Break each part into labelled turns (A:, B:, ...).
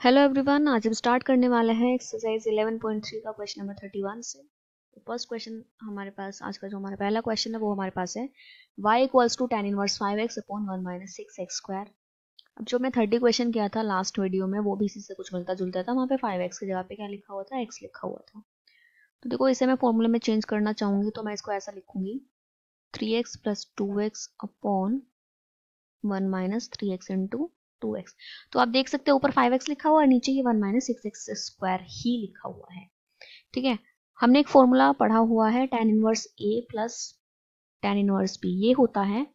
A: Hello everyone, आज हम start करने वाले हैं एक्सरसाइज 11.3 का क्वेश्चन नंबर 31 से। तो फर्स्ट क्वेश्चन हमारे पास आज का जो हमारा पहला क्वेश्चन है वो हमारे पास है y equals to tan inverse 5x upon 1 minus 6x square. अब जो मैं 30 क्वेश्चन किया था लास्ट वीडियो में वो भी इसी से कुछ मिलता जुलता था। वहाँ पे 5x की जगह पे क्या लिखा हुआ था, x लिखा हुआ था। तो देखो इसे मैं फॉर्मूले में चेंज करना चाहूंगी तो मैं इसको ऐसा लिखूंगी 3x plus 2x upon 1 minus 3x into 2x। तो आप देख सकते हो ऊपर 5x लिखा हुआ है, नीचे ये 1 माइनस 6x स्क्वायर ही लिखा हुआ है। ठीक है, हमने एक फॉर्मूला पढ़ा हुआ है tan inverse a plus tan inverse b। ये होता है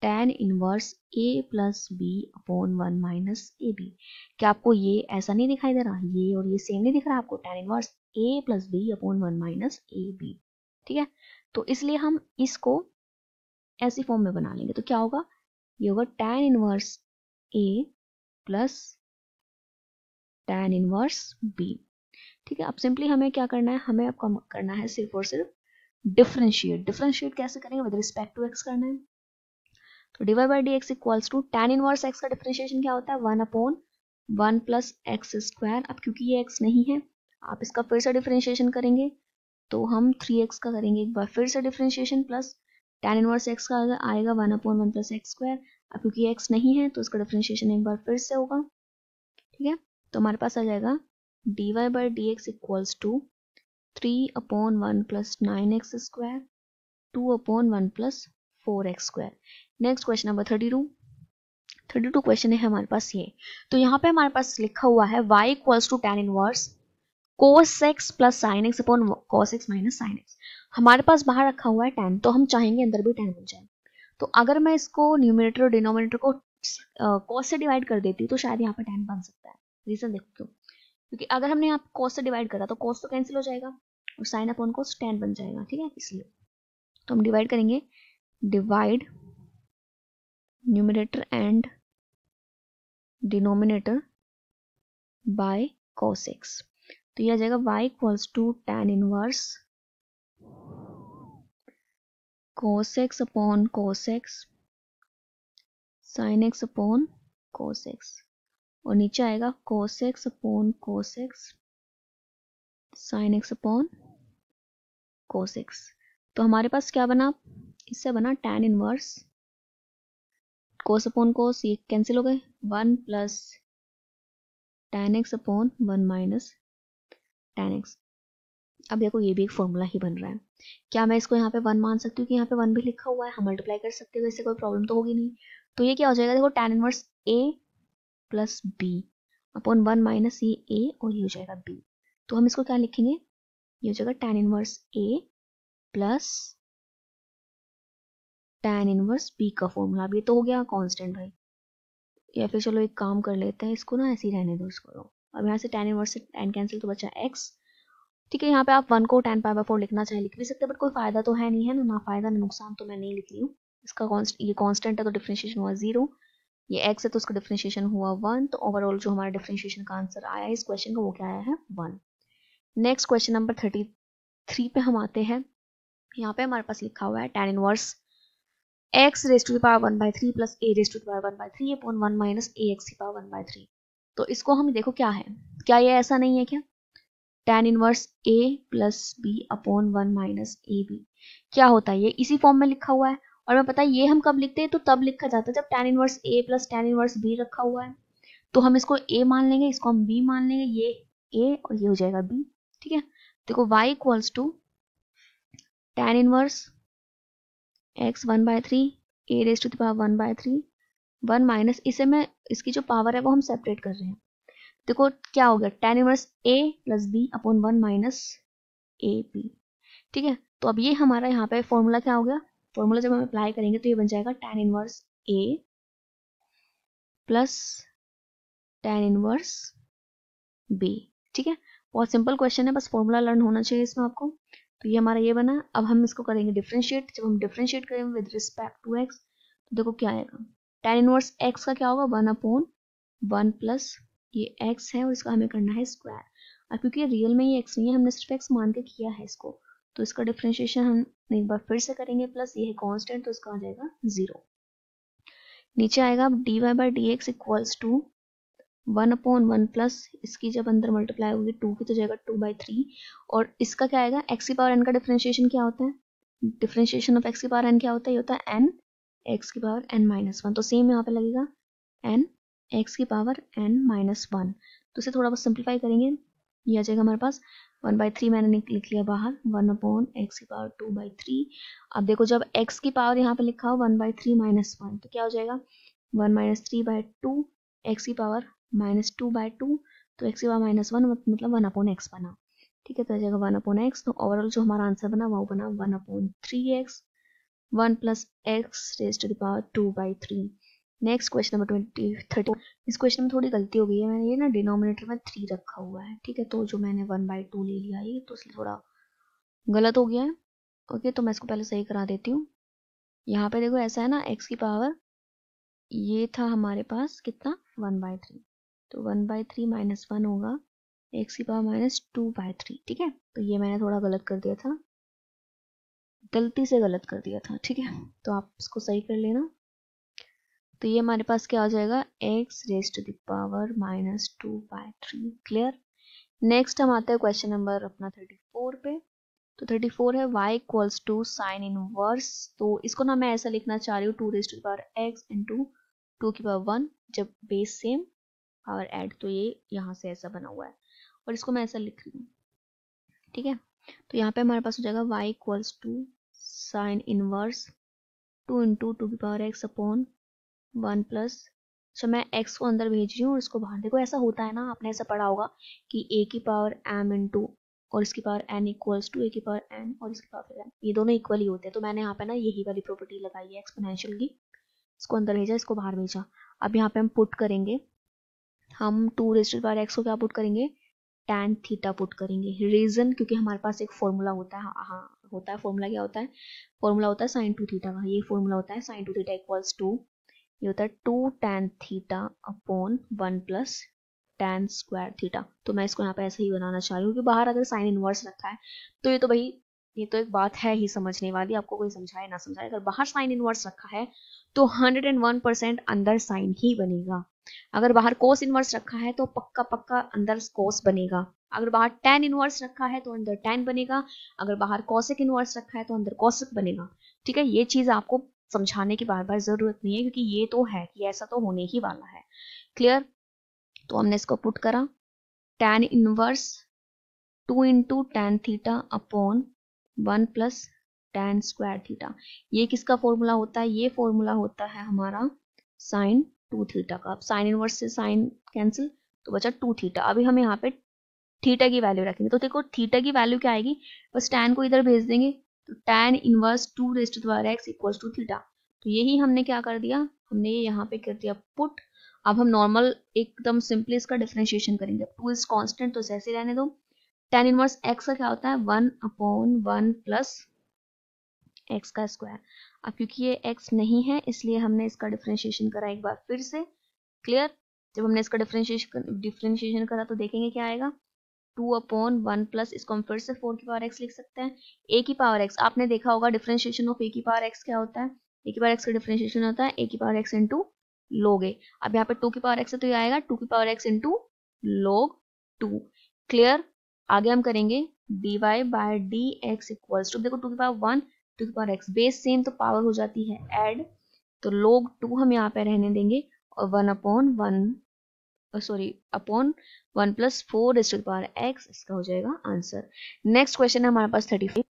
A: tan inverse a plus b upon 1 minus A B. क्या आपको ये ऐसा नहीं दिखाई दे रहा, ये और ये सेम नहीं दिख रहा आपको, tan inverse a plus b upon 1 minus A B. ठीक है, तो इसलिए हम इसको ऐसी फॉर्म में बना लेंगे। तो क्या होगा, ये होगा tan inverse a plus tan inverse b। ठीक है, अब सिंपली हमें क्या करना है, हमें अब करना है सिर्फ और सिर्फ डिफरेंशिएट। डिफरेंशिएट कैसे करेंगे, विद रिस्पेक्ट टू x करना है। तो D Y by D x equals to tan inverse x का डिफरेंशिएशन क्या होता है, 1 अपॉन 1 प्लस एक्स स्क्वायर। अब क्योंकि ये x नहीं है, आप इसका फिर से डिफरेंशिएशन करेंगे तो हम 3x का करेंगे एक बार फिर से differentiation, plus tan inverse x का आएगा 1 अपॉन 1 प्लस एक्स स्क्वायर। अब क्योंकि x नहीं है तो इसका डिफरेंशिएशन एक बार फिर से होगा। ठीक है, तो हमारे पास आ जाएगा D Y by D x equals to 3 upon 1 plus 9x square 2 upon 1 plus 4x square. Next question number 32 question है हमारे पास ये। तो यहाँ पे हमारे पास लिखा हुआ है y equals to tan inverse cos x plus sin x upon cos x minus sin x। हमारे पास बाहर रखा हुआ है tan, तो हम चाहेंगे अंदर भी tan बन जाए। तो अगर मैं इसको न्यूमरेटर और डिनोमिनेटर को cos से डिवाइड कर देती तो शायद यहाँ पे tan बन सकता है। रीजन देखो क्यों, क्योंकि अगर हमने यहाँ cos से डिवाइड करा तो cos तो कैंसिल हो जाएगा और sin अपॉन cos tan बन जाएगा। ठीक है, इसलिए तो हम डिवाइड करेंगे, divide numerator and denominator by cos x। तो ये आ जाएगा y equals to tan inverse cos x upon cos x sin x upon cos x, और नीचे आएगा cos x upon cos x sin x upon cos x। तो हमारे पास क्या बना, इससे बना tan inverse cos upon cos, ये कैंसिल हो गए, 1 plus tan x upon 1 minus tan x। अब देखो ये भी एक फॉर्मूला ही बन रहा है। क्या मैं इसको यहाँ पे 1 मान सकती हूँ कि यहाँ पे 1 भी लिखा हुआ है, हम मल्टीप्लाई कर सकते हो, इससे कोई प्रॉब्लम तो होगी नहीं। तो ये क्या हो जाएगा, देखो tan inverse a plus b upon 1 minus ये a और ये हो जाएगा b। तो हम इसको क्या लिखेंगे, ये हो जाएगा tan inverse a plus tan inverse b का फॉर्मूला। अब ये तो हो गया कांस्टेंट भाई, या फिर चलो एक काम कर लेते हैं, इसको ना ऐसे ही रहने दो इसको। अब यहाँ से tan इनवर्स से tan कैंसिल तो बचा x। ठीक है, यहाँ पे आप 1 को tan पाई बाय 4 लिखना चाहे लिख भी सकते हैं, बट कोई फायदा तो है नहीं, है ना फायदा ना नुकसान, तो मैं नहीं लिख रही हूँ। इसका ये कांस्टेंट है तो डिफरेंशिएशन हुआ 0, ये x है तो उसका डिफरेंशिएशन हुआ 1। तो ओवरऑल जो हमारा डिफरेंशिएशन का आंसर आया इस क्वेश्चन का वो क्या आया है 1। नेक्स्ट क्वेश्चन नंबर 33 पे हम आते हैं। यहाँ पे हमारे पास लिखा हुआ है tan inverse x raise to the power 1 by 3 plus a raise to the power 1 by 3 upon 1 minus ax की पावर 1 बाय 3। तो इसको हम देखो क्या है, क्या ये ऐसा नहीं है क्या, tan inverse a plus b upon 1 minus A B. क्या होता है, ये इसी फॉर्म में लिखा हुआ है। और मैं पता है ये हम कब लिखते हैं, तो तब लिखा जाता है जब tan inverse a plus tan inverse b रखा हुआ है। तो हम इसको a मान लेंगे, इसको हम b मान लेंगे, ये a और ये हो जाएगा b। ठीक है, देखो y equals to tan inverse x 1 by 3 a raise to the power 1 by 3 1 minus, इसे मैं इसकी जो पावर है वो हम सेपरेट कर रहे हैं। देखो क्या हो गया, tan inverse a plus b upon 1 minus A B. ठीक है, तो अब ये हमारा यहाँ पे फॉर्मूला क्या हो गया, फॉर्मूला जब हम अप्लाई करेंगे तो ये बन जाएगा tan inverse a plus tan inverse b। ठीक है, बहुत सिंपल क्वेश्चन है, बस फॉर्मूला लर्न होना चाहिए इसमें आपको। तो ये हमारा ये बना। अब हम इसको करेंगे डिफरेंशिएट। जब हम डिफरेंशिएट करेंगे विद रिस्पेक्ट टू x तो देखो क्या आएगा, tan इनवर्स x का क्या होगा 1 अपॉन 1 प्लस ये x है और इसका हमें करना है स्क्वायर। अब क्योंकि रियल में ये x नहीं है, हमने सिर्फ x मान के किया है इसको, तो इसका डिफरेंशिएशन हम एक बार फिर से करेंगे, प्लस ये है कांस्टेंट तो इसका आ जाएगा 0। नीचे आएगा dy by D x equals to 1/1 plus इसकी जब अंदर मल्टीप्लाई होगी 2 की तो जाएगा 2/3 और इसका क्या आएगा x की पावर n का डिफरेंशिएशन क्या होता है, डिफरेंशिएशन ऑफ x की पावर n क्या होता है, ये होता है n x की पावर n-1। तो सेम यहाँ पे लगेगा n x की पावर n-1। तो इसे थोड़ा बहुत सिंप्लीफाई करेंगे, ये आ जाएगा हमारे पास 1/3 मैंने लिख लिया बाहर, 1/x की पावर 2/3। अब देखो जब x की पावर यहाँ पे लिखा हो 1/3-1 तो क्या हो जाएगा 1 - 3/2 x की पावर -2/2, तो x की पावर -1 मतलब 1/x बना। ठीक है, तो आ जाएगा 1/x। तो ओवरऑल जो हमारा आंसर बना वो बना 1/3x 1 + x raised to the power 2/3। Next question number 30। इस क्वेश्चन में थोड़ी गलती हो गई है, मैंने ये ना डिनोमिनेटर में 3 रखा हुआ है। ठीक है, तो जो मैंने 1/2 ले लिया ये तो इसलिए थोड़ा गलत हो गया है। ओके, तो मैं इसको पहले सही करा देती हूँ। यहाँ पे देखो ऐसा है ना, x की पावर ये था हमारे पास कितना 1/3, तो 1/3 - 1 होगा x की पावर -2/3। ठीक है, तो ये मैंने थोड़ा गलत कर दिया था, गलती से गलत कर दिया था। ठीक है, तो आप इसको सही कर लेना। तो ये हमारे पास क्या आ जाएगा x raised to the power -2/3। Clear. Next हम आते हैं क्वेश्चन नंबर अपना 34 पे। तो 34 है y equals to sine inverse. तो इसको ना मैं ऐसा लिखना चाह रही हूँ 2 raised to the power x into 2 की पावर 1, जब बेस सेम पावर ऐड, तो ये यहाँ से ऐसा बना हुआ है और इसको मैं ऐसा लिख रही हूँ। ठीक है, तो यहाँ पे हमारे पास हो जाएगा y equals to sine inverse 2 into 2 की power x upon 1 plus, so मैं x को अंदर भेज रही हूँ और इसको बाहर। देखो ऐसा होता है ना, आपने ऐसा पढ़ा होगा कि a की पावर m इंटू और इसकी power n equals to a की पावर n और इसकी पावर n, ये दोनों इक्वल ही होते हैं। तो मैंने यहाँ पे ना यही वाली प्रॉपर्टी लगाई है एक्सपोनेंशियल की, इसको अंदर भेजा, इसको बाहर भेजा। अब यहाँ पे हम पुट करेंगे, हम 2 raised to the power x को क्या पुट करेंगे, tan थीटा पुट करेंगे। रीजन क्योंकि हमारे पास एक फॉर्मूला होता है, हाँ होता है, फॉर्मूला क्या होता है, फॉर्मूला होता है sin 2 थीटा का। ये फॉर्मूला होता है sin 2 थीटा इक्वल्स टू, ये होता है 2 tan theta upon 1 plus tan square theta. तो मैं इसको यहाँ पे ऐसे ही बनाना चाह रही हूँ, क्योंकि बाहर अगर साइन इनवर्स रखा है तो ये तो भाई ये तो एक बात है ही समझने वाली, आपको कोई समझाए ना समझाए, अगर बाहर साइन इनवर्स रखा है तो 101% अंदर साइन ही बनेगा। अगर बाहर कोस इनवर्स रखा है तो पक्का पक्का अंदर कोस बनेगा। अगर बाहर tan इनवर्स रखा है तो अंदर tan बनेगा। अगर बाहर कोसेक इनवर्स रखा है तो अंदर कोसेक बनेगा। ठीक है, ये चीज आपको समझाने की बार बार जरूरत नहीं है, क्योंकि ये तो है कि ऐसा तो होने ही वाला है। क्लियर। तो हमने इसको पुट करा, tan inverse 2 into tan theta upon 1 plus tan square theta. ये किसका फॉर्मूला होता है, ये फॉर्मूला होता है हमारा साइन 2 थीटा का। अब साइन इनवर्स से साइन कैंसिल, तो बचा 2 थीटा। अभी हम यहाँ पे थीटा की वैल्यू रखेंगे, तो देखो थीटा की वैल्यू क्या आएगी, बस tan को इधर भेज देंगे, तो tan inverse 2 raised to the power x equals to theta. तो यही हमने क्या कर दिया, हमने ये यहाँ पे कर दिया पुट। अब हम नॉर्मल एकदम सिंपली इसका डिफरेंशिएशन करेंगे। 2 इज कांस्टेंट तो ऐसे रहने दो। tan इनवर्स x का क्या होता है 1/1 प्लस x का स्क्वायर। अब क्योंकि ये x नहीं है इसलिए हमने इसका डिफरेंशिएशन करा एक बार फिर से। क्लियर। जब हमने इसका डिफरेंशिएशन करा तो देखेंगे क्या आएगा 2/1 प्लस, इसको हम फिर से 4 की पावर x लिख सकते हैं। a की पावर x आपने देखा होगा, डिफरेंशिएशन ऑफ a की पावर x क्या होता है, a की पावर x का डिफरेंशिएशन होता है a की power x into log a। अब यहाँ पे 2 की पावर x है तो ये आएगा 2 की power x into log 2। Clear. आगे हम करेंगे dy by dx equals to, देखो 2 की पावर 1 2 की पावर x बेस सेम तो पावर हो जाती है ऐड, तो log 2 हम यहाँ पे रहने देंगे और 1/1 sorry upon 1 plus 4 raised to the power x, इसका हो जाएगा आंसर। नेक्स्ट क्वेश्चन है हमारे पास 35।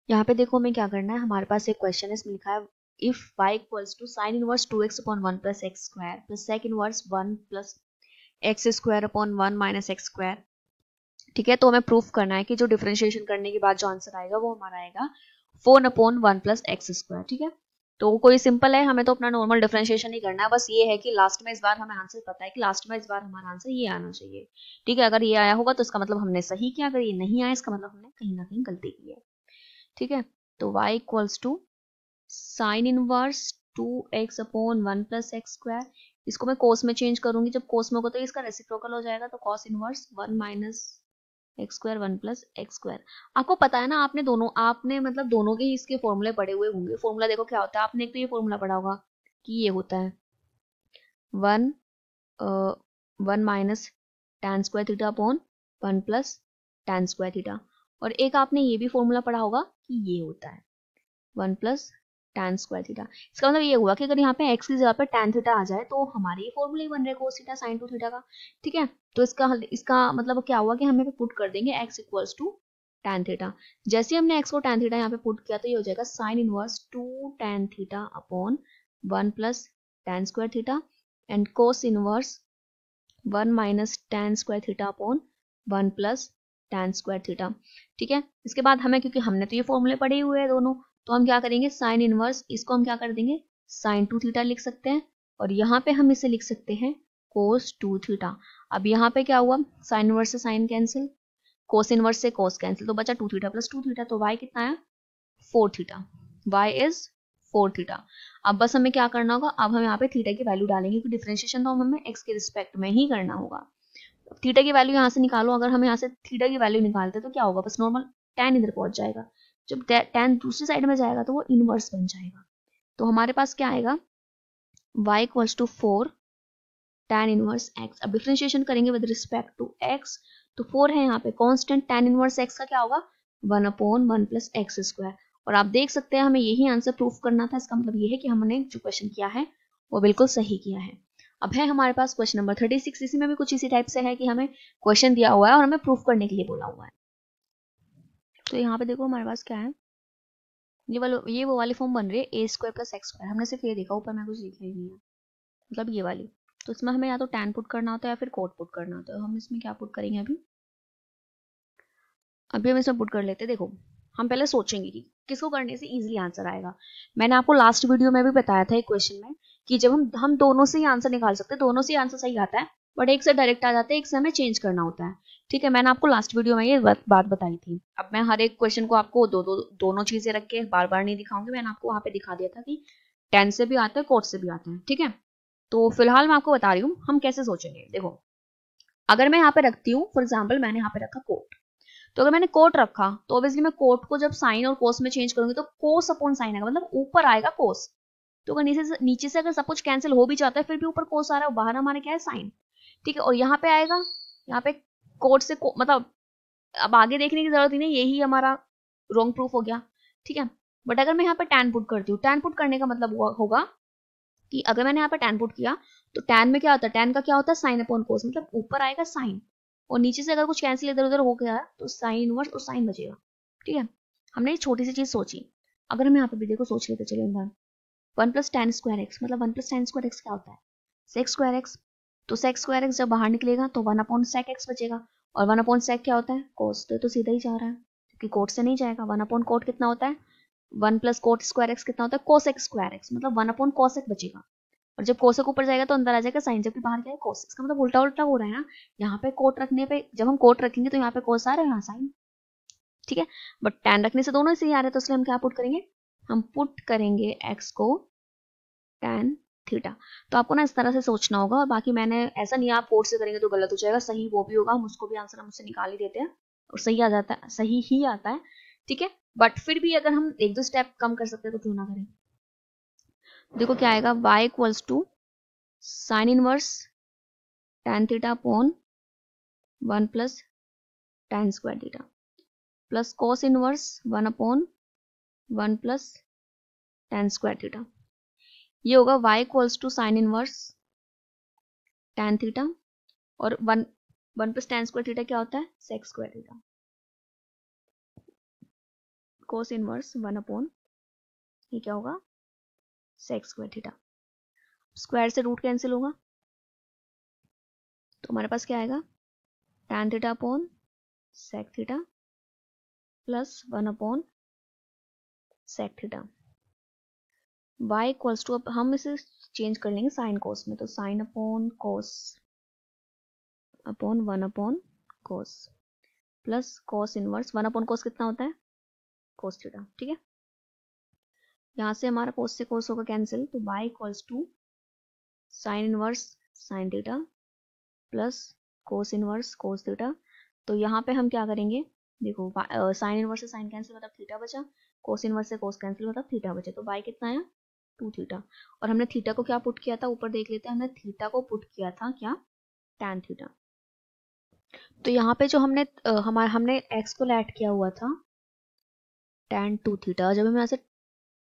A: यहाँ पे देखो हमें क्या करना है, हमारे पास एक क्वेश्चन है, इसमें लिखा है if y equals to sine inverse 2x upon 1 plus x square plus sec inverse 1 plus x square upon 1 minus x square. ठीक है, तो हमें प्रूफ करना है कि जो डिफरेंशिएशन करने के बाद जो आंसर आएगा वो हमारा आएगा 4/1 प्लस एक्स स्क्वायर। ठीक है, तो कोई सिंपल है, हमें तो अपना नॉर्मल डिफरेंशिएशन ही करना है। बस ये है कि लास्ट में इस बार हमें आंसर पता है कि लास्ट में इस बार हमारा आंसर ये आना चाहिए। ठीक है, अगर ये आया होगा तो इसका मतलब हमने सही किया, अगर ये नहीं आया इसका मतलब हमने कहीं ना कहीं गलती की है। ठीक है, तो y equals to sine inverse 2x upon 1 plus x square, इसको मैं कोस में चेंज करूंगी, जब कोस में होगा तो इसका रेसिप्रोकल हो जाएगा, तो cos inverse 1 minus x square 1 plus x square. आपको पता है ना, आपने मतलब दोनों के ही इसके फॉर्मूले पढ़े हुए होंगे। फॉर्मूला देखो क्या होता है, आपने एक तो ये फॉर्मूला पढ़ा होगा कि ये होता है 1 1 minus tan square theta upon 1 plus tan square theta. और एक आपने ये भी फॉर्मूला पढ़ा होगा कि ये होता है 1 प्लस tan स्क्वायर थीटा। इसका मतलब ये हुआ कि अगर यहाँ पे x की जगह पे tan थीटा आ जाए तो हमारे ये फॉर्मूला ही बन रहा है cos थीटा sin 2 थीटा का। ठीक है, तो इसका मतलब क्या हुआ कि हमें पे पुट कर देंगे x equals to tan theta. जैसे हमने x को tan थीटा यहाँ पे पुट किया तो ये हो जाएगा sin inverse 2 tan theta upon 1 plus tan square theta and cos inverse 1 minus tan square theta upon 1 plus tan square theta. ठीक है, इसके बाद हमें, क्योंकि हमने तो ये फॉर्मूले पढ़े हुए हैं दोनों, तो हम क्या करेंगे साइन इनवर्स, इसको हम क्या कर देंगे साइन 2 थीटा लिख सकते हैं और यहाँ पे हम इसे लिख सकते हैं कोस 2 थीटा। अब यहाँ पे क्या हुआ, साइन इनवर्स से साइन कैंसिल, कोस इनवर्स से कोस कैंसिल, तो बचा 2 थीटा प्लस 2 थीटा, तो y कितना आया 4 थीटा, y इज 4 थीटा। अब बस हमें क्या करना होगा, अब हम यहाँ पे थीटा की वैल्यू डालेंगे क्योंकि डिफरेंशिएशन तो हमें x के रिस्पेक्ट में ही करना होगा। थीटा की वैल्यू यहाँ से निकालो, अगर हम यहाँ से थीटा की वैल्यू निकालते तो क्या होगा, बस नॉर्मल tan इधर पहुंच जाएगा, जब tan दूसरी साइड में जाएगा तो वो इनवर्स बन जाएगा। तो हमारे पास क्या आएगा y equals to 4 tan inverse x। अब डिफरेंशिएशन करेंगे विद रिस्पेक्ट टू x, तो 4 है यहाँ पे कांस्टेंट, tan इनवर्स x का क्या होगा 1 अपॉन 1 प्लस एक्स स्क्वायर। और आप देख सकते हैं हमें यही आंसर प्रूफ करना था, इसका मतलब ये है कि हमने जो क्वेश्चन किया है वो बिल्कुल सही किया है। अब है हमारे पास क्वेश्चन नंबर 36, इसी में भी कुछ इसी टाइप से है कि हमें क्वेश्चन दिया हुआ है और हमें प्रूफ करने के लिए बोला हुआ है। तो यहाँ पे देखो हमारे पास क्या है, ये वो वाली फॉर्म बन रही है ए स्क्वायर प्लस एक्स स्क्वायर। हमने सिर्फ ये देखा, ऊपर में कुछ लिखा ही नहीं है, मतलब ये वाली। तो इसमें हमें या तो tan पुट करना होता है या फिर कोट पुट करना होता है। हम इसमें क्या पुट करेंगे, अभी हम इसमें पुट कर लेते हैं। देखो हम पहले सोचेंगे कि किसको करने से इजीली आंसर आएगा। मैंने आपको लास्ट वीडियो में भी बताया था एक क्वेश्चन में कि जब हम दोनों से ही आंसर निकाल सकते हैं, दोनों से ही आंसर सही आता है, बट एक से डायरेक्ट आ जाता है, एक से हमें चेंज करना होता है। ठीक है, मैंने आपको लास्ट वीडियो में ये बात बताई थी। अब मैं हर एक क्वेश्चन को आपको दोनों चीजें रख के बार बार नहीं दिखाऊंगी, मैंने आपको वहां पे दिखा दिया था कि tan से भी आता है कोट से भी आता है। ठीक है, तो फिलहाल मैं आपको बता रही हूँ हम कैसे सोचेंगे। देखो अगर मैं यहाँ पे रखती हूँ, फॉर एग्जाम्पल मैंने यहाँ पे रखा कोट, तो अगर मैंने कोट रखा तो ऑब्वियसली मैं कोट को जब साइन और कोस में चेंज करूंगी तो कोस अपॉन साइन आएगा, मतलब ऊपर आएगा कोस। तो अगर नीचे से अगर सब कुछ कैंसिल हो भी जाता है फिर भी ऊपर कोस आ रहा है, बाहर हमारे क्या है साइन। ठीक है, और यहाँ पे आएगा, यहाँ पे कोट से मतलब अब आगे देखने की जरूरत ही नहीं, यही हमारा रॉन्ग प्रूफ हो गया। ठीक है, बट अगर मैं यहाँ पे टैन पुट करती हूँ, टैन पुट करने का मतलब होगा कि अगर मैंने यहाँ पे टैन पुट किया तो टैन में क्या होता है, टैन का क्या होता है साइन अपॉन कोस, मतलब ऊपर आएगा साइन और नीचे से अगर कुछ कैंसिल इधर उधर हो गया तो साइन इनवर्स और साइन बचेगा। ठीक है, हमने एक छोटी सी चीज सोची। अगर हम यहाँ पे भी देखो सोच लेते चलो बार 1 प्लस tan स्क्वायर एक्स, मतलब 1 प्लस tan स्क्वायर एक्स क्या होता है सेक स्क्वायर एक्स। तो सेक स्क्वायर एक्स जब बाहर निकलेगा तो 1 अपॉन सेक एक्स बचेगा, और 1 अपॉन सेक क्या होता है कोस, तो सीधा ही जा रहा है क्योंकि कोट से नहीं जाएगा। 1 अपॉन कोट कितना होता है 1 प्लस कोट स्क्वायर एक्स कितना होता है कोसेक स्क्वायर एक्स, मतलब 1 अपॉन कोसेक बचेगा। और जब कोसेक ऊपर जाएगा तो अंदर आ जाएगा साइन, जबकि बाहर क्या है कोस, इसका मतलब उल्टा उल्टा हो रहा है ना। यहाँ पे कोट रखने पे, जब हम कोट रखेंगे तो यहाँ पे कोस आ रहा है, यहाँ साइन। ठीक है, बट टैन रखने से दोनों से ही आ रहे हैं, तो इसलिए हम क्या पुट करेंगे, हम पुट करेंगे एक्स को टैन थीटा। तो आपको ना इस तरह से सोचना होगा, और बाकी मैंने ऐसा नहीं आप कोट से करेंगे तो गलत हो जाएगा, सही वो भी होगा, हम उसको भी आंसर हम उससे निकाल ही देते हैं और सही आ जाता है, सही ही आता है। ठीक है, बट फिर भी अगर हम एक दो स्टेप कम कर सकते हैं तो क्यों ना करें। देखो क्या आएगा y equals to sine inverse tan theta upon 1 plus tan square theta plus cos inverse 1 upon 1 plus tan square theta. ये होगा y equals to sine inverse tan theta और 1 प्लस tan स्क्वायर थीटा क्या होता है sec square theta, cos inverse 1 upon ये क्या होगा sec square theta. Square से रूट कैंसिल होगा तो हमारे पास क्या आएगा tan theta upon sec theta plus 1 upon sec theta. y equals to, अब हम इसे चेंज कर लेंगे साइन कोस में, तो साइन अपॉन कोस अपॉन 1 अपॉन कोस प्लस कोस इनवर्स 1 अपॉन कोस कितना होता है कोस थीटा। ठीक है, यहाँ से हमारा कोस से कोस होगा कैंसिल, तो y equals to sine inverse sine theta plus cos inverse cos theta. तो यहाँ पे हम क्या करेंगे, देखो साइन इनवर्स से साइन कैंसिल मतलब थीटा बचा, कोस इनवर्स से कोस कैंसिल मतलब थीटा बचे, तो y कितना आया 2 थीटा। और हमने थीटा को क्या पुट किया था ऊपर देख लेते हैं, हमने थीटा को पुट किया था क्या tan थीटा। तो यहाँ पे जो हमने x को ऐड किया हुआ था tan 2 थीटा, जब हम यहाँ से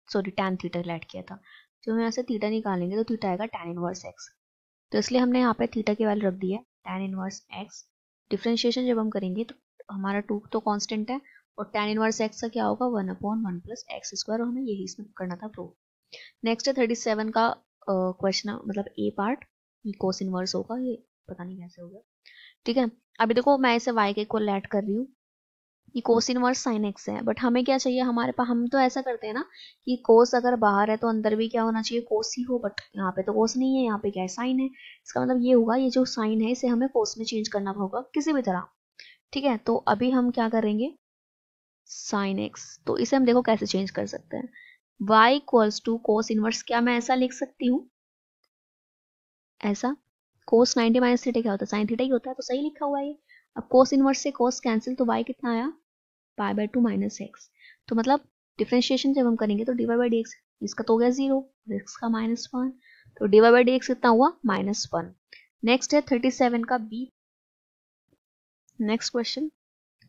A: tan थीटा ऐड किया था, जब हम यहाँ से थीटा निकालेंगे तो थीटा आएगा tan इनवर्स x। तो इसलिए हमने यहाँ पे थीटा की वैल्यू रख दी है tan इनवर्स x। डिफरेंशिएशन जब हम करेंगे तो हमारा 2 तो कांस्टेंट है और tan इनवर्स x का क्या होगा 1/1 प्लस एक्स स्क्वायर, और हमें यही इसमें करना था प्रूव। नेक्स्ट है 37 का क्वेश्चन, मतलब ए पार्ट, कोस इनवर्स होगा, ये पता नहीं कैसे होगा। ठीक है, अभी देखो मैं इसे y के इक्वल ऐड कर रही हूँ, ये कोस इनवर्स साइन एक्स है, बट हमें क्या चाहिए, हमारे पास हम तो ऐसा करते हैं ना कि कोस अगर बाहर है तो अंदर भी क्या होना चाहिए, कोस ही हो, बट यहाँ पे तो कोस नहीं है, यहाँ पे क्या है, साइन है। इसका मतलब ये होगा ये जो साइन है इसे हमें कोस में चेंज करना होगा किसी भी तरह। ठीक है, तो अभी हम क्या करेंगे, साइन एक्स, तो इसे हम देखो कैसे चेंज कर सकते हैं, y equals to cos inverse, क्या मैं ऐसा लिख सकती हूँ, ऐसा कोस 90 माइनस थीटा क्या होता है, साइन थीटा ही होता है, तो सही लिखा हुआ है ये। अब कोस इनवर्स से कोस कैंसिल, तो y कितना आया, π/2 माइनस एक्स। तो मतलब डिफरेंशिएशन जब हम करेंगे तो dy बाई डी एक्स, इसका तो हो गया 0 और इसका -1, तो dy बाई डी एक्स कितना हुआ -1। नेक्स्ट है 37 का B. Next question,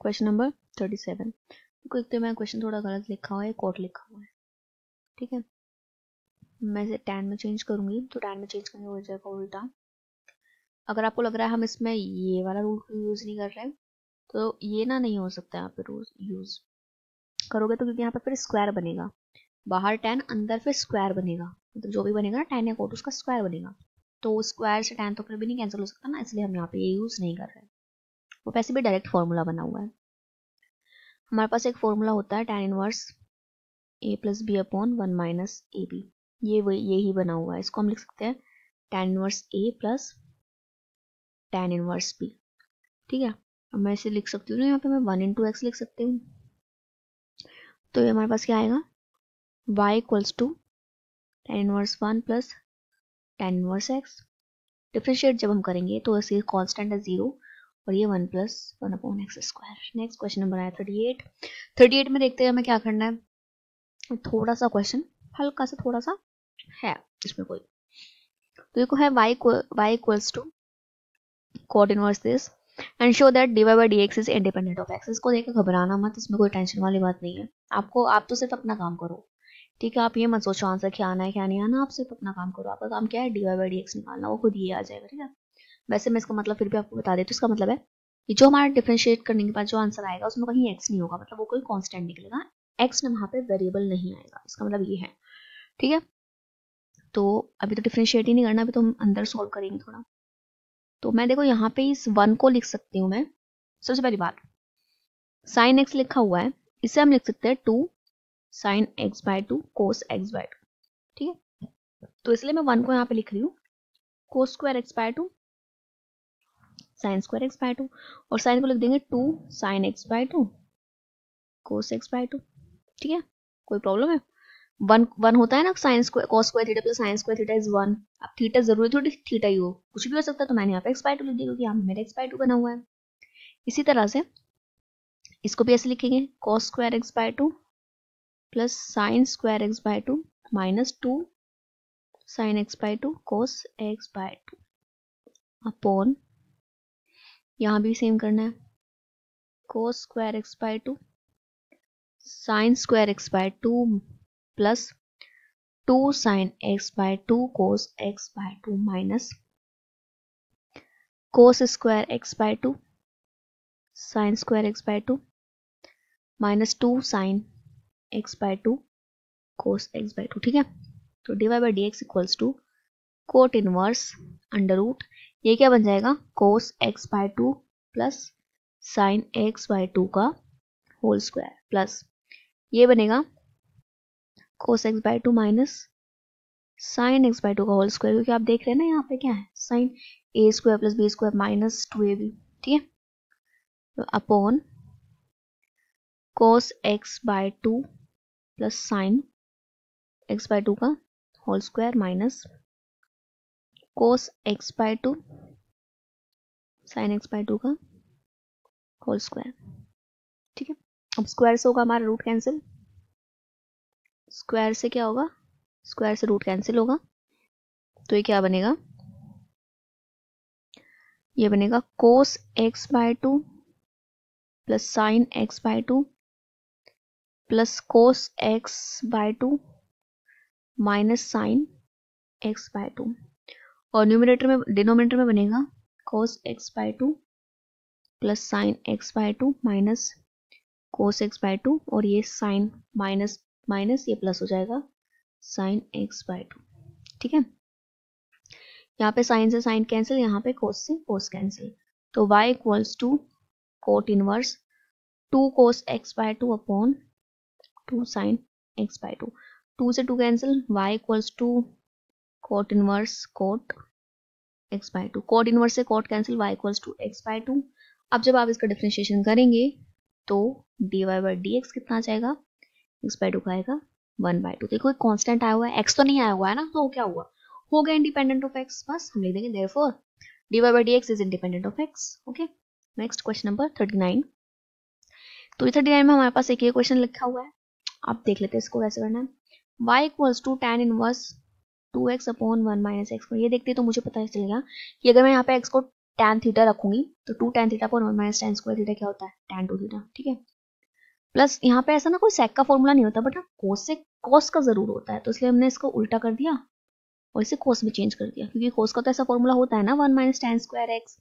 A: question number 37। तो मैं क्वेश्चन थोड़ा गलत लिखा हुआ है, कोट लिखा हुआ है। ठीक है, मैं इसे tan में चेंज करूंगी, तो tan में चेंज करने हो जाएगा उल्टा। अगर आपको लग रहा है हम इसमें ये वाला रूल यूज नहीं कर रहे, तो ये ना नहीं हो सकता, यहाँ पे रूल यूज करोगे तो, क्योंकि यहाँ पे फिर स्क्वायर बनेगा, बाहर tan अंदर फिर स्क्वायर बनेगा, मतलब जो भी बनेगा ना tan या कोट उसका स्क्वायर बनेगा, तो स्क्वायर से tan तो फिर भी नहीं कैंसिल हो सकता ना, इसलिए हम यहाँ पे ये यूज नहीं कर रहे। वो वैसे भी डायरेक्ट फॉर्मूला बना हुआ है, हमारे पास एक फॉर्मूला होता है tan inverse a plus B upon 1 minus A B, यही बना हुआ है, इसको हम लिख सकते हैं tan inverse a plus tan inverse b। ठीक है, अब मैं इसे लिख सकती हूँ, यहाँ पे मैं 1 इंटू एक्स लिख सकती हूँ, तो ये हमारे पास क्या आएगा, y equals to tan inverse 1 plus tan inverse x। Differentiate जब हम करेंगे तो ऐसे कांस्टेंट है 0 और ये 1 plus 1 upon x square. Next question number आया 38 में देखते हैं हमें क्या करना है, थोड़ा सा क्वेश्चन हल्का सा थोड़ा सा है इसमें कोई, तो देखो है y equals to cot inverse this and show that dy by dx is independent of x। इसको देखकर घबराना मत, इसमें कोई टेंशन वाली बात नहीं है, आप तो सिर्फ अपना काम करो। ठीक है, आप ये मत सोचो आंसर क्या आना है क्या नहीं आना, आप सिर्फ अपना काम करो, आपका काम क्या है dy बाई dx निकालना, वो खुद ये आ जाएगा। ठीक है, वैसे मैं इसका मतलब फिर भी आपको बता देती हूँ, इसका मतलब है कि जो हमारा डिफरेंशिएट करने के बाद जो आंसर आएगा उसमें कहीं x नहीं होगा, मतलब वो कोई कांस्टेंट निकलेगा, x में वहां पे वेरिएबल नहीं आएगा, इसका मतलब ये है। ठीक है, तो अभी तो डिफरेंशिएट ही नहीं करना, अभी तो हम अंदर सॉल्व करेंगे थोड़ा। तो मैं देखो यहाँ पे इस 1 को लिख सकती हूँ मैं, सबसे पहली बात साइन x लिखा हुआ है, इसे हम लिख सकते हैं 2 sign x by 2 cos x by 2। ठीक है, तो इसलिए मैं 1 को यहाँ पे लिख रही हूँ cos square x by 2 sine square X by 2, और साइन को लिख देंगे 2 sine x by 2 cos x by 2। ठीक है, कोई प्रॉब्लम है, वन होता है ना, sine square cos square theta plus sine square theta is 1। अब थीटा जरूरी थोड़ी थीटा ही हो, कुछ भी हो सकता है, तो मैंने यहाँ पे एक्स बाय 2 लिख दिया क्योंकि यहाँ पे मेरा एक्स बाय 2 बना हुआ है। इसी तरह से इसको भी ऐसे लिखेंगे cos square X by 2 plus sine square X by 2 minus 2 sine x by 2 cos x by 2 upon, यहाँ भी सेम करना है cos square X by 2 sine square X by 2 plus 2 sine x by 2 cos x by 2 minus cos square X by 2 sine square X by 2 minus 2 sine x by 2 cos x by 2। ठीक है, तो D Y by D x equals to cot inverse under root, ये क्या बन जाएगा cos x by 2 plus sine x by 2 का whole square plus ये बनेगा cos x by 2 minus sine x by 2 का होल स्क्वायर, क्योंकि आप देख रहे हैं ना यहाँ पे क्या है sine a square plus b square minus 2ab। ठीक है, तो upon cos x by 2 plus sine x by 2 का whole square minus cos x by 2 sine x by 2 का होल स्क्वायर। ठीक है, अब स्क्वायर से होगा हमारा रूट कैंसिल, स्क्वायर से क्या होगा, स्क्वायर से रूट कैंसिल होगा, तो ये क्या बनेगा ये बनेगा cos x by 2 plus sine x by 2 plus cos x by 2 minus sine x by 2, और न्यूमरेटर में डिनोमिनेटर में बनेगा cos x by 2 plus sine x by 2 minus cos x by 2, और ये साइन माइनस माइनस ये plus हो जाएगा sine x by 2। ठीक है, यहाँ पे साइन से साइन कैंसिल, यहाँ पे कोस से कोस कैंसिल, तो y equals to cot inverse 2 cos x by 2 upon 2 sine x by 2, 2 से 2 cancel, y equals to cot inverse cot x by 2, cot inverse से cot cancel, y equals to x by 2। अब जब आप इसका differentiation करेंगे तो dy by dx कितना आ जाएगा, x बाय 2 का आएगा 1 बाय 2। देखो कांस्टेंट आया हुआ है, x तो नहीं आया हुआ है ना, तो क्या हुआ, हो गया इंडिपेंडेंट ऑफ x। बस हम लिख देंगे therefore dy by dx is independent of x। Okay, next question number 39। तो 39 में हमारे पास एक ये क्वेश्चन लिखा हुआ है, आप देख लेते हैं इसको कैसे करना है। y equals to tan inverse 2x upon 1 minus X. ये देखते तो मुझे पता चल गया कि अगर मैं यहाँ पे x को tan थीटा रखूंगी तो 2 tan theta upon 1 minus tan square theta क्या होता है, tan 2 थीटा। ठीक है, प्लस यहाँ पे ऐसा ना कोई सेक का फॉर्मूला नहीं होता, बट कोस से कॉस का जरूर होता है, तो इसलिए हमने इसको उल्टा कर दिया और इसे कोस में चेंज कर दिया, क्योंकि कोस का तो ऐसा फॉर्मूला होता है ना 1 minus tan square x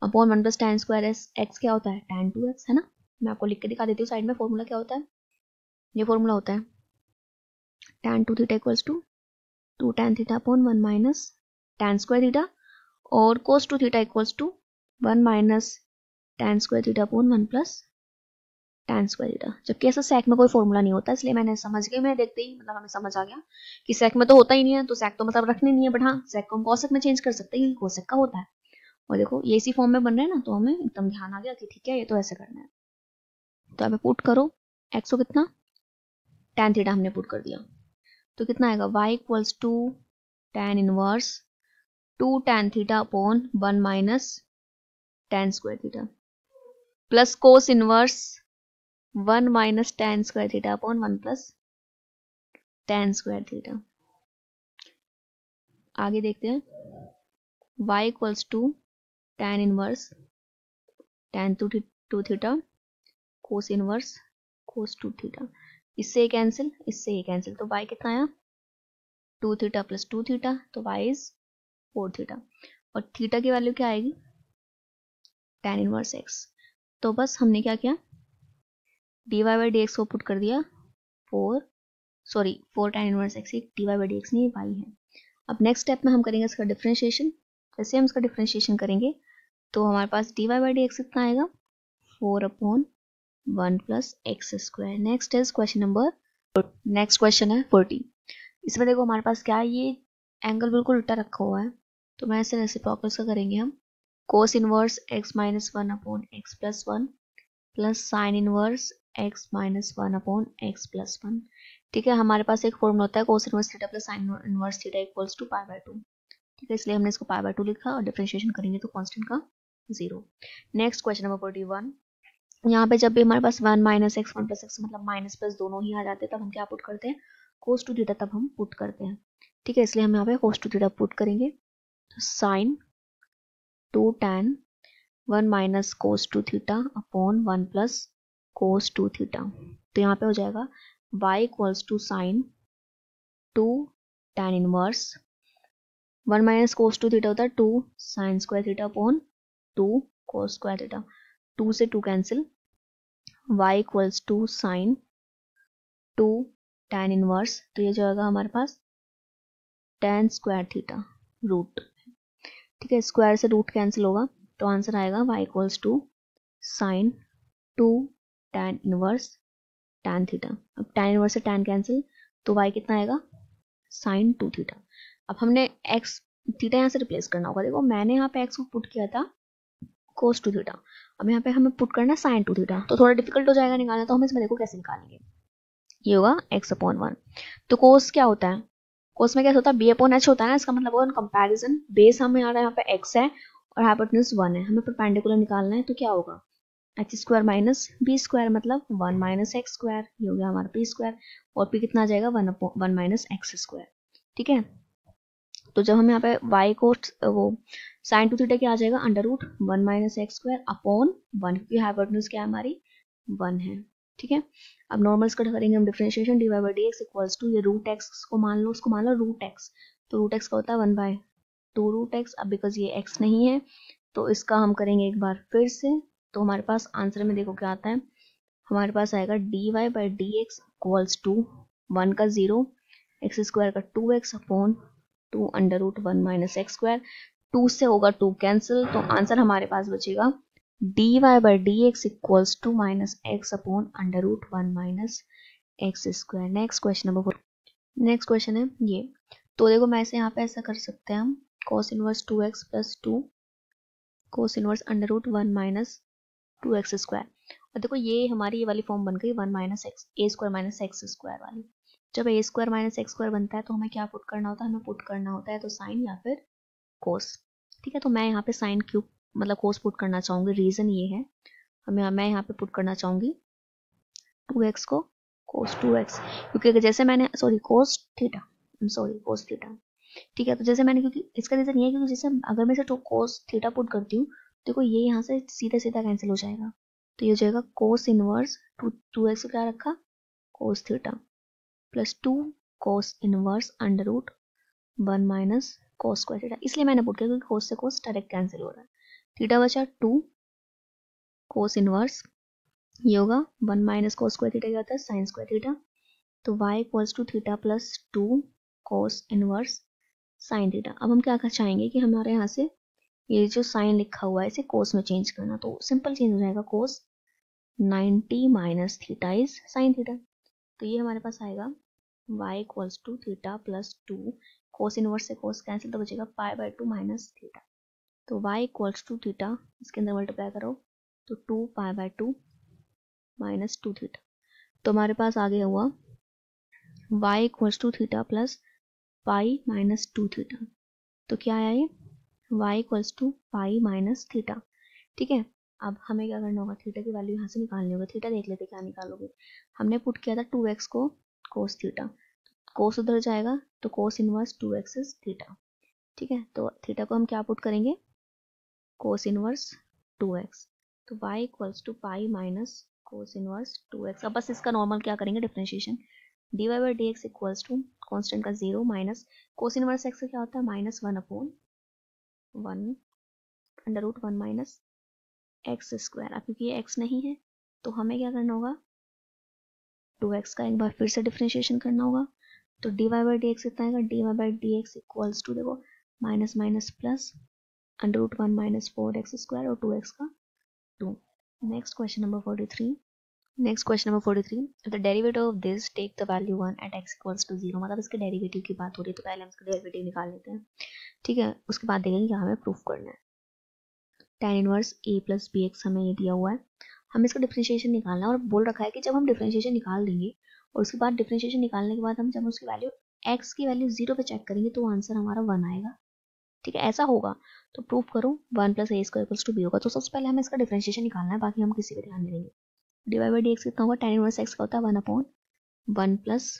A: upon 1 plus tan square x क्या होता है tan 2x, है ना। मैं आपको लिख के दिखा देती हूँ साइड में फॉर्मूला क्या होता है। ये फॉर्मूला होता है tan 2 theta equals to 2 tan theta upon 1 minus tan square theta, और cos 2 theta equals to 1 minus tan square theta upon 1 plus tan square theta. जबकि ऐसा सेक में कोई फॉर्मूला नहीं होता, इसलिए मैंने समझ गई, मैं देखते ही मतलब हमें समझ आ गया कि सेक में तो होता ही नहीं है, तो सेक तो मतलब रखने नहीं है, बट हाँ सेक को हम कोसेक में चेंज कर सकते हैं, कोसेक का होता है। और देखो ये इसी फॉर्म में बन रहे हैं ना, तो हमें एकदम ध्यान आ गया कि ठीक है ये तो ऐसे करना है। तो अब पुट करो x को कितना, tan थीटा हमने पुट कर दिया, तो कितना आएगा y equals to tan inverse 2 tan theta upon 1 minus tan square theta plus cos inverse 1 minus tan square theta upon 1 plus tan square theta. आगे देखते हैं, y equals to tan inverse tan 2 theta cos inverse cos 2 theta, इससे ये cancel, इससे ये cancel, तो y कितना आया 2 थीटा प्लस 2 थीटा, तो y इज 4 थीटा, और थीटा की वैल्यू क्या आएगी tan इनवर्स x। तो बस हमने क्या किया, dy बाई dx को पुट कर दिया 4 tan inverse x, dy by dx नहीं y है। अब नेक्स्ट स्टेप में हम करेंगे इसका डिफरेंशिएशन। जैसे हम इसका डिफरेंशिएशन करेंगे तो हमारे पास dy बाई dx कितना आएगा 4 upon 1 plus x square. Next is question number, next question है 40। इसमें देखो हमारे पास क्या है, ये एंगल बिल्कुल उल्टा रखा हुआ है, तो मैं इसे रेसिप्रोकल का करेंगे हम, cos inverse x minus 1 upon X plus 1 plus sine inverse x minus 1 upon X plus 1। ठीक है, हमारे पास एक फॉर्मूला होता है cos inverse theta plus sine inverse theta equals to pi by 2। ठीक है, इसलिए हमने इसको पाई बाय 2 लिखा, और डिफरेंशिएशन करेंगे तो कांस्टेंट का 0। Next question number 41। यहाँ पे जब भी हमारे पास 1 माइनस एक्स 1 प्लस एक्स मतलब माइनस प्लस दोनों ही आ जाते हैं, तब हम क्या पुट करते हैं कोस 2 थीटा, तब हम पुट करते हैं। ठीक है, इसलिए हम यहाँ पे कोस 2 थीटा पुट करेंगे, तो sine 2 tan 1 minus cos 2 theta upon 1 plus cos 2 theta, तो यहाँ पे हो जाएगा y equals to sine 2 tan inverse 1 minus cos 2 theta होता है 2 sine square theta upon 2 cos square theta, 2 से 2 cancel, y equals to sine 2 tan inverse, तो ये जो होगा हमारे पास tan स्क्वायर थीटा रूट। ठीक है, स्क्वायर से रूट कैंसिल होगा, तो आंसर आएगा y equals to sine 2 tan inverse tan theta. अब tan इनवर्स से tan कैंसिल, तो y कितना आएगा साइन 2 थीटा। अब हमने x थीटा यहाँ से रिप्लेस करना होगा। देखो मैंने यहाँ पे x को पुट किया था कोस 2 थीटा, अब यहाँ पे हमें पुट करना है साइन 2 थीटा, तो थोड़ा डिफिकल्ट हो जाएगा निकालना, तो हम इसमें देखो कैसे निकालेंगे। ये होगा x अपॉन 1, तो कोस क्या होता है, कोस में क्या होता है b अपॉन h होता है ना, इसका मतलब होगा कंपैरिजन, बेस हमें आ रहा है यहाँ पे x है और हाइपोटेन्यूज 1 है, हमें परपेंडिकुलर निकालना है, तो क्या होगा H square minus B square मतलब 1 माइनस एक्स स्क्वायर, ये हो गया हमारा पी स्क्वायर, और पी कितना आ जाएगा 1 माइनस एक्स स्क्वायर। ठीक है, तो जब हम यहाँ पे y को वो साइन टू थीटा क्या आ जाएगा, under root 1 minus x square upon 1, क्योंकि हाइपोटेन्यूज क्या है हमारी 1 है। ठीक है, अब नॉर्मल्स कट करेंगे हम differentiation, d Y by D x equals to ये रूट एक्स को मान लो, उसको मान लो रूट एक्स, तो रूट एक्स का होता है 1/2 रूट एक्स। अब बिकॉज ये एक्स नहीं है तो इसका हम करेंगे एक बार फिर से, तो हमारे पास आंसर में देखो क्या आता है, हमारे पास आएगा d Y by D x equals to 1 का 0, एक्स स्क्वायर का 2x upon 2 under root 1 minus x square, 2 से होगा 2 कैंसिल, तो आंसर हमारे पास बचेगा d Y by D x equals to minus x upon under root 1 minus x square. Next question number 4, next question है ये, तो देखो मैं इसे यहाँ पे ऐसा कर सकते हैं हम, cos inverse 2x plus 2 cos inverse under root 1 minus 2x square, और देखो ये हमारी ये वाली फॉर्म बन गई 1 माइनस एक्स ए स्क्वायर माइनस एक्स स्क्वायर वाली। जब ए स्क्वायर माइनस एक्स स्क्वायर बनता है तो हमें क्या पुट करना होता है, हमें पुट करना होता है तो साइन या फिर कोस। ठीक है, तो मैं यहाँ पे साइन क्यूब मतलब कोस पुट करना चाहूँगी, रीज़न ये है मैं यहाँ पे पुट करना चाहूँगी 2x को कोस 2x, क्योंकि जैसे मैंने कोस थीटा कोस थीटा। ठीक है, तो जैसे मैंने, क्योंकि इसका रीज़न ये है क्योंकि जैसे अगर मैं इसे कोस थीटा पुट करती हूँ देखो ये यहाँ से सीधा सीधा कैंसिल हो जाएगा, तो ये हो जाएगा कोस इनवर्स 2x क्या रखा cos theta plus 2 cos inverse under root 1 minus cos square theta, इसलिए मैंने पुट किया क्योंकि कोस से कोस डायरेक्ट कैंसिल हो रहा है। थीटा बचा 2 कोस इनवर्स, ये होगा 1 माइनस कोस स्क्वायर थीटा क्या होता है साइन स्क्वायर थीटा, तो y equals to theta plus 2 cos inverse sine theta. अब हम क्या चाहेंगे कि हमारे यहाँ से ये जो साइन लिखा हुआ है इसे कोस में चेंज करना, तो सिंपल चेंज हो जाएगा cos 90 minus theta is sine theta, तो ये हमारे पास आएगा y equals to theta plus 2 cos inverse से कोस कैंसिल, तो बचेगा पाई बाई 2 माइनस थीटा, तो y इक्वल्स टू थीटा इसके अंदर मल्टीप्लाई करो तो 2 पाई बाई 2 माइनस 2 थीटा, तो हमारे पास आगे हुआ y equals to theta plus pi minus 2 theta, तो क्या आया ये y equals to pi minus theta. ठीक है, अब हमें क्या करना होगा, थीटा की वैल्यू यहाँ से निकालनी होगी, थीटा देख लेते क्या निकालोगे, हमने पुट किया था 2x को कोस थीटा, कोस उधर जाएगा तो कोस इनवर्स 2x इज थीटा। ठीक है, तो थीटा को हम क्या पुट करेंगे कोस इनवर्स 2x, तो y equals to pi minus cos inverse 2x। अब बस इसका नॉर्मल क्या करेंगे differentiation, d Y by D x equals to constant का 0 माइनस कोस इनवर्स एक्स का क्या होता है minus 1 upon 1 under root 1 minus x square. अब क्योंकि ये x नहीं है तो हमें क्या करना होगा 2x का एक बार फिर से डिफरेंशिएशन करना होगा, तो D Y by D x कितना आएगा d Y by D x equals to देखो minus minus plus under root 1 minus 4x square और 2x का 2। Next question number 43, next question number 43, the derivative of this take the value 1 at x equals to 0, मतलब इसके derivative की बात हो रही है, तो पहले हम इसका डेरिवेटिव निकाल लेते हैं। ठीक है, उसके बाद देखेंगे क्या हमें प्रूफ करना है। tan inverse a plus b x हमें ये दिया हुआ है, हमें इसका डिफरेंशिएशन निकालना है और बोल रखा है कि जब हम डिफरेंशिएशन निकाल देंगे और उसके बाद डिफरेंशिएशन निकालने के बाद हम जब उसकी वैल्यू x की वैल्यू 0 पे चेक करेंगे तो आंसर हमारा 1 आएगा। ठीक है, ऐसा होगा तो प्रूफ करो 1 plus a square equals to b होगा, तो सबसे पहले हमें इसका डिफरेंशिएशन निकालना है, बाकी हम किसी पे ध्यान नहीं देंगे। D Y by D x कितना होगा tan इनवर्स x का होता है 1 अपॉन 1 प्लस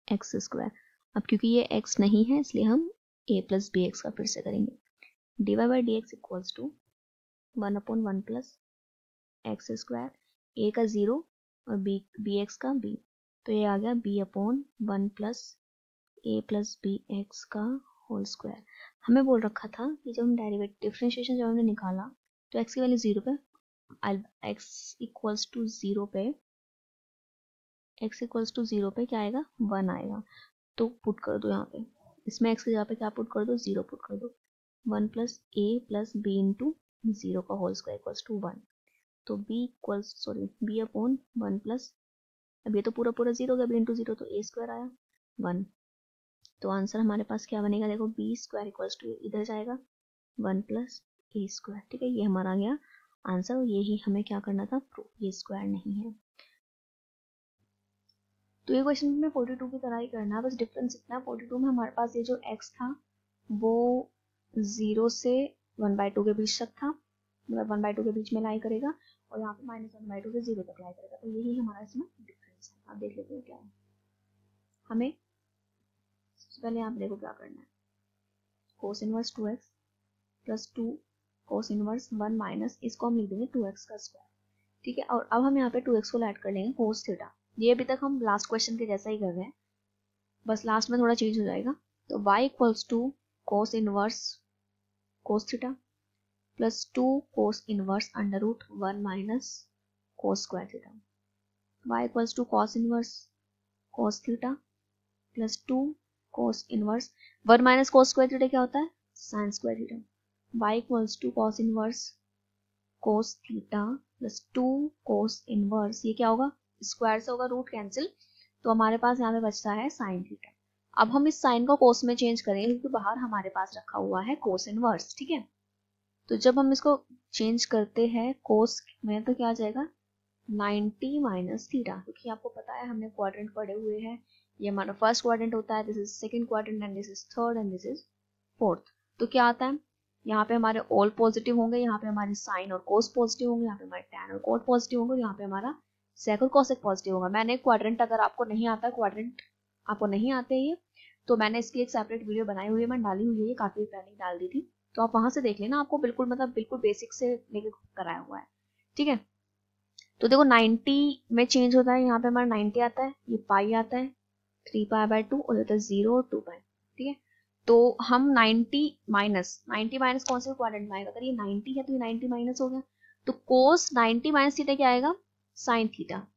A: एक्स स्क्वायर। अब क्योंकि ये x नहीं है इसलिए हम a प्लस बी एक्स का फिर से करेंगे, d Y by D x equals to 1 upon 1 plus x square, a का 0 और बी एक्स का b, तो ये आ गया b अपॉन 1 प्लस ए प्लस बी एक्स का होल स्क्वायर। हमें बोल रखा था कि जब हम डेरिवेटिव डिफरेंशिएशन जब हमने निकाला तो x की वैल्यू 0 पे x इक्वल्स टू 0 पे x इक्वल्स टू 0 पे क्या आएगा 1 आएगा, तो पुट कर दो यहाँ पे, इसमें x की जगह पे क्या पुट कर दो 0 पुट कर दो, 1 प्लस ए प्लस बी इंटू 0 का होल स्क्वायर इक्वल्स टू 1, तो b अपॉन 1 प्लस, अब ये तो पूरा पूरा 0 गया, b इंटू 0 तो a स्क्वायर आया 1, तो आंसर हमारे पास क्या बनेगा देखो बी स्क्वायर इक्वल्स टू इधर जाएगा 1 प्लस ए स्क्वायर। ठीक है, ये हमारा आ गया आंसर, और ये ही हमें क्या करना था प्रूफ, ये स्क्वायर नहीं है। तो ये क्वेश्चन में 42 की तरह ही करना है, बस डिफरेंस इतना है 42 में हमारे पास ये जो x था वो 0 से 1/2 के बीच तक था, मतलब 1/2 के बीच में लाई करेगा, और यहाँ पे -1/2 से 0 तक लाई करेगा, तो यही हमारा इसमें डिफरेंस है। आप देख लेते हो क्या है, हमें सबसे पहले यहाँ पे देखो क्या करना है, cos inverse 2x plus 2 cos inverse 1 minus, इसको हम लिख देंगे 2x का स्क्वायर, ठीक है। और अब हम यहाँ पे 2x को ऐड कर लेंगे कोस थीटा। ये अभी तक हम लास्ट क्वेश्चन के जैसा ही कर रहे हैं, बस लास्ट में थोड़ा चेंज हो जाएगा। तो y equals to cos inverse cos theta plus 2 cos inverse under root 1 minus cos square theta. y equals to cos inverse cos theta plus 2 cos inverse 1 minus cos square theta क्या होता है, sine square theta. y equals to cos inverse cos theta plus 2 cos inverse, ये क्या होगा, square से होगा root cancel, तो हमारे पास यहाँ पे बचता है साइन थीटा। अब हम इस साइन को कोस में चेंज करेंगे क्योंकि बाहर हमारे पास रखा हुआ है कोस इनवर्स, ठीक है। तो जब हम इसको चेंज करते हैं कोस में तो क्या आ जाएगा 90 माइनस थीटा, क्योंकि आपको पता है हमने क्वाड्रेंट पढ़े हुए हैं, ये हमारा फर्स्ट क्वाड्रेंट होता है, this is second quadrant and this is third and this is fourth. तो क्या आता है, यहाँ पे हमारे ऑल पॉजिटिव होंगे, यहाँ पे हमारे साइन और कोस पॉजिटिव होंगे, यहाँ पे हमारे टैन और कोट पॉजिटिव होंगे, यहाँ पे हमारा सेक और कोसेक पॉजिटिव होगा। मैंने क्वाड्रेंट, अगर आपको नहीं आता क्वाड्रेंट, आपको नहीं आते ये, तो मैंने इसकी एक सेपरेट वीडियो बनाई हुई है, मैंने डाली हुई है, ये काफी पहले डाल दी थी, तो आप वहां से देख लेना, आपको बिल्कुल मतलब बिल्कुल बेसिक से लेके कराया हुआ है, ठीक है। तो देखो 90 में चेंज होता है, यहाँ पे हमारा 90 आता है, ये पाई आता है 3 पाई बाय 2 और होता है 0 और 2 पाई, ठीक है। तो हम 90 माइनस कौन से क्वाड्रेंट में आएगा, अगर ये 90 है तो ये 90 माइनस हो गया, तो कोस 90 माइनस थीटा क्या आएगा, साइन थीटा।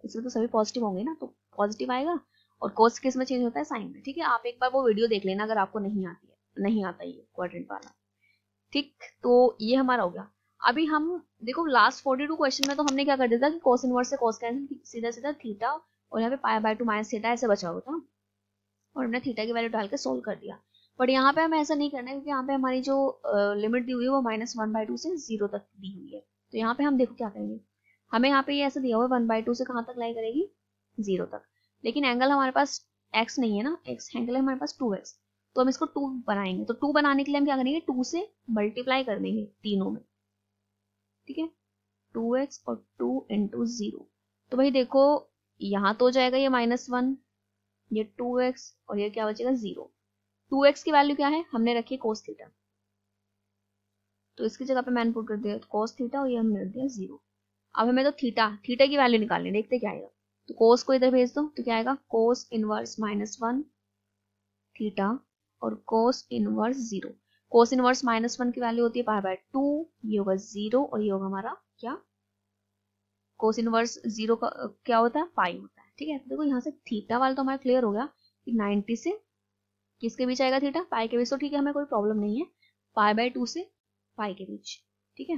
A: इसमें तो सभी पॉजिटिव होंगे ना, तो पॉजिटिव आएगा, और कोस किस में चेंज होता है, साइन में, ठीक है। आप एक बार वो वीडियो देख लेना अगर आपको नहीं आती है, नहीं आता ये क्वाड्रेंट वाला, ठीक। तो ये हमारा हो गया। अभी हम देखो लास्ट 42 क्वेश्चन में तो हमने क्या कर दिया था कि कोस इनवर्स से कोस कैंसिल, सीधा सीधा थीटा और यहाँ पे पाई बाय 2 माइनस थीटा ऐसे बचा हुआ था, और हमने थीटा की वैल्यू डाल के सोल्व कर दिया। बट यहाँ पे हमें ऐसा नहीं करना है, क्योंकि यहाँ पे हमारी जो लिमिट दी हुई है वो -1/2 से 0 तक दी हुई है। तो यहाँ पे हम देखो क्या करेंगे, हमें यहाँ पे ये ऐसा दिया हुआ है 1/2 से कहाँ तक लाई करेगी, 0 तक, लेकिन एंगल हमारे पास x नहीं है ना, x एंगल है हमारे पास 2x, तो हम इसको 2 बनाएंगे। तो 2 बनाने के लिए हम क्या करेंगे, 2 से मल्टीप्लाई कर देंगे तीनों में, ठीक है, 2x और 2 इंटू 0। तो भाई देखो यहाँ तो हो जाएगा ये -1, ये 2x और ये क्या बचेगा 0। 2x की वैल्यू क्या है, हमने रखी कोस थीटा, तो इसकी जगह पे मैंने पुट कर दिया कोस थीटा और ये हमने रख दिया 0। अब हमें तो थीटा की वैल्यू निकालनी, देखते क्या आएगा। तो कोस को इधर भेज दो, तो क्या आएगा, कोस इनवर्स -1 थीटा और कोस इनवर्स 0। कोस इनवर्स -1 की वैल्यू होती है पाई बाय 2, ये होगा 0 और ये होगा हमारा क्या, कोस इनवर्स 0 का क्या होता है, पाई होता है, ठीक है। देखो यहाँ से थीटा वाला तो हमारा क्लियर हो गया कि 90 से किसके बीच आएगा थीटा, पाई के बीच, तो ठीक है, हमें कोई प्रॉब्लम नहीं है, पाई बाय 2 से पाई के बीच, ठीक है।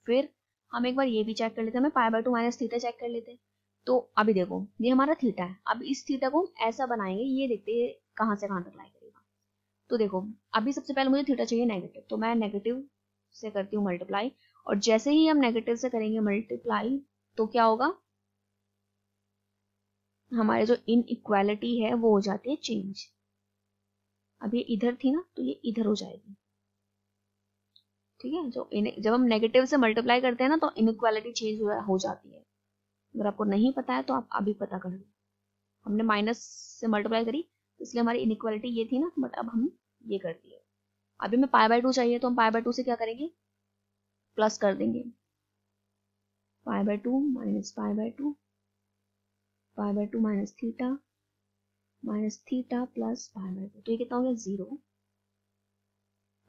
A: फिर हम एक बार ये भी चेक कर लेते हैं, हमें pi by 2 minus theta check कर लेते हैं। तो अभी देखो ये हमारा थीटा है, अब इस थीटा को ऐसा बनाएंगे, ये देखते हैं कहाँ से कहाँ तक लाई करेगा। तो देखो अभी सबसे पहले मुझे थीटा चाहिए नेगेटिव, तो मैं नेगेटिव से करती हूँ मल्टीप्लाई, और जैसे ही हम नेगेटिव से करेंगे मल्टीप्लाई तो क्या होगा, हमारे जो इनइक्वालिटी है वो हो जाती है चेंज। अब ये इधर थी ना, तो ये इधर हो जाएगी, ठीक है। जब हम नेगेटिव से मल्टीप्लाई करते हैं ना तो इनइक्वालिटी चेंज हो जाती है। अगर आपको नहीं पता है तो आप अभी पता कर लो। हमने माइनस से मल्टीप्लाई करी तो इसलिए हमारी इनइक्वालिटी ये थी ना, बट अब हम ये कर दिए। अभी हमें पाई बाय 2 चाहिए, तो हम पाई बाय 2 से क्या करेंगे, प्लस कर देंगे, पाई by 2 minus pi by 2, pi by 2 minus theta plus pi by 2, तो ये कितना हो गया 0,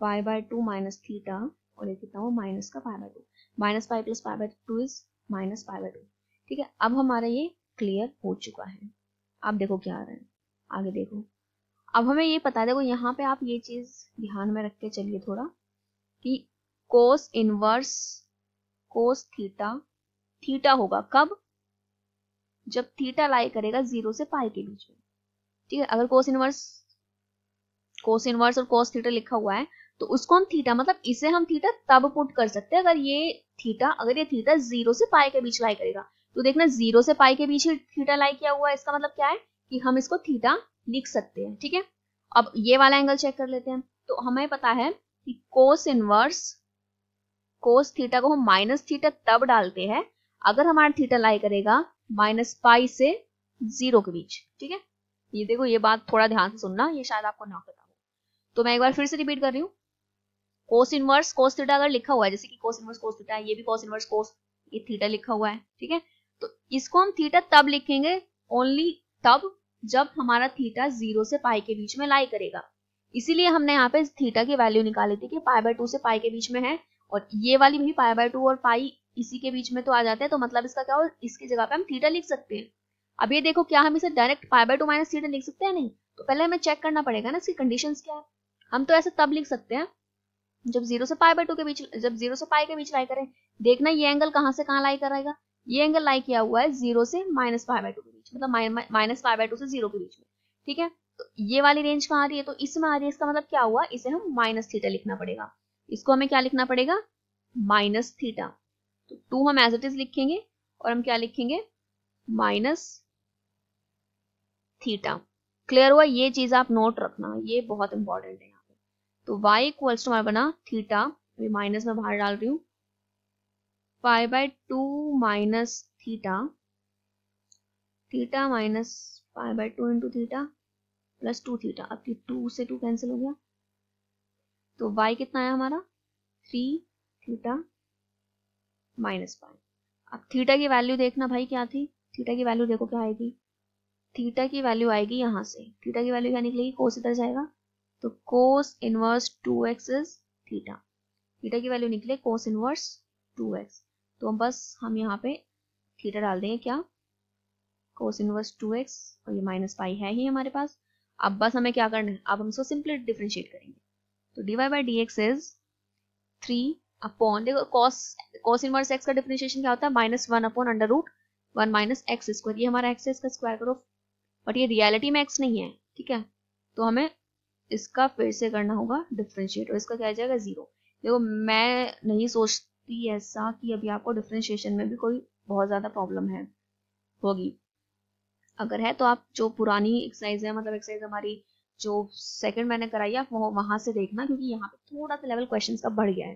A: पाई बाय 2 माइनस थीटा और ये कितना हो माइनस का पाई by 2, minus pi plus pi by 2 is minus pi by 2, ठीक है। अब हमारा ये क्लियर हो चुका है। अब देखो क्या आ रहा है, आगे देखो। अब हमें ये पता है, देखो यहाँ पे आप ये चीज ध्यान में रख के चलिए थोड़ा, कि कोस इनवर्स कोस थीटा होगा कब, जब थीटा लाई करेगा 0 से पाई के बीच में, ठीक है। अगर कोस इनवर्स और कोस थीटा लिखा हुआ है तो उसको हम थीटा, मतलब इसे हम थीटा तब पुट कर सकते हैं अगर ये थीटा 0 से पाई के बीच लाई करेगा। तो देखना 0 से पाई के बीच ही थीटा लाई किया हुआ है, इसका मतलब क्या है कि हम इसको थीटा लिख सकते हैं, ठीक है। अब ये वाला एंगल चेक कर लेते हैं। तो हमें पता है कि कोस इनवर्स कोस थीटा को हम माइनस थीटा तब डालते हैं अगर हमारा थीटा लाई करेगा माइनस पाई से 0 के बीच, ठीक है। ये देखो, ये बात थोड़ा ध्यान से सुनना, ये शायद आपको ना पता हो। तो मैं एक बार फिर से रिपीट कर रही हूँ, कोस इनवर्स कोस थीटा अगर लिखा हुआ है, जैसे कि कोस इनवर्स कोस थीटा, ये भी कोस इनवर्स कोस, ये थीटा लिखा हुआ है, ठीक है, तो इसको हम थीटा तब लिखेंगे, ओनली तब जब हमारा थीटा 0 से पाई के बीच में लाई करेगा। इसीलिए हमने यहाँ पे थीटा की वैल्यू निकाली थी कि π/2 से पाई के बीच में है, और ये वाली भी π/2 और पाई इसी के बीच में तो आ जाते हैं, तो मतलब इसका क्या हो, इसकी जगह पे हम थीटा लिख सकते हैं। अब ये देखो, क्या हम इसे डायरेक्ट π/2 माइनस थीटा लिख सकते हैं? नहीं, तो पहले हमें चेक करना पड़ेगा ना इसकी कंडीशंस क्या है। हम तो ऐसे तब लिख सकते हैं जब 0 से π/2 के बीच, जब 0 से पाई के बीच लाई करें। देखना ये एंगल कहाँ से कहाँ लाई करेगा, ये एंगल लाई किया हुआ है 0 से -π/2 के बीच, मतलब माइनस π/2 से 0 के बीच में, ठीक है। तो ये वाली रेंज कहाँ आ रही है, तो इसमें आ रही है, इसका मतलब क्या हुआ, इसे हम माइनस थीटा लिखना पड़ेगा, इसको हमें क्या लिखना पड़ेगा, माइनस थीटा। तो 2 हम एज इट इज लिखेंगे और हम क्या लिखेंगे, माइनस थीटा। क्लियर हुआ, ये चीज आप नोट रखना, ये बहुत इंपॉर्टेंट है यहाँ पे। तो y इक्वल्स टू हमारा बना थीटा, अभी माइनस में बाहर डाल रही हूँ, π/2 minus theta, theta minus π/2 into theta plus 2 theta. अब 2 से 2 कैंसिल हो गया, तो y कितना आया हमारा, 3 थीटा माइनस पाई। अब थीटा की वैल्यू देखना भाई क्या थी, थीटा की वैल्यू देखो क्या आएगी, थीटा की वैल्यू आएगी यहाँ से, थीटा की वैल्यू क्या निकलेगी, कोस इधर जाएगा, तो कोस inverse 2x is theta, theta की वैल्यू निकले कोस इनवर्स 2x। तो हम यहाँ पे थीटा डाल देंगे, क्या, कोस इनवर्स 2x, और ये माइनस पाई है ही हमारे पास। अब बस हमें क्या करना है, अब हम इसको सिंपली डिफरेंशिएट करेंगे, तो dy/dx इज 3 अपॉन, देखो कोस इनवर्स x का डिफरेंशिएशन क्या होता है, -1 अपॉन √1 माइनस एक्स स्क्वायर, ये हमारा x है, इसका स्क्वायर करो, बट ये रियलिटी में x नहीं है, ठीक है, तो हमें इसका फिर से करना होगा डिफरेंशिएट, और इसका क्या आ जाएगा 0। देखो मैं नहीं सोचती ऐसा कि अभी आपको डिफरेंशिएशन में भी कोई बहुत ज्यादा प्रॉब्लम है होगी, अगर है तो आप जो पुरानी एक्सरसाइज है, मतलब एक्सरसाइज हमारी जो सेकंड मैंने कराई है, वो वहां से देखना, क्योंकि यहाँ पे थोड़ा सा लेवल क्वेश्चंस का बढ़ गया है,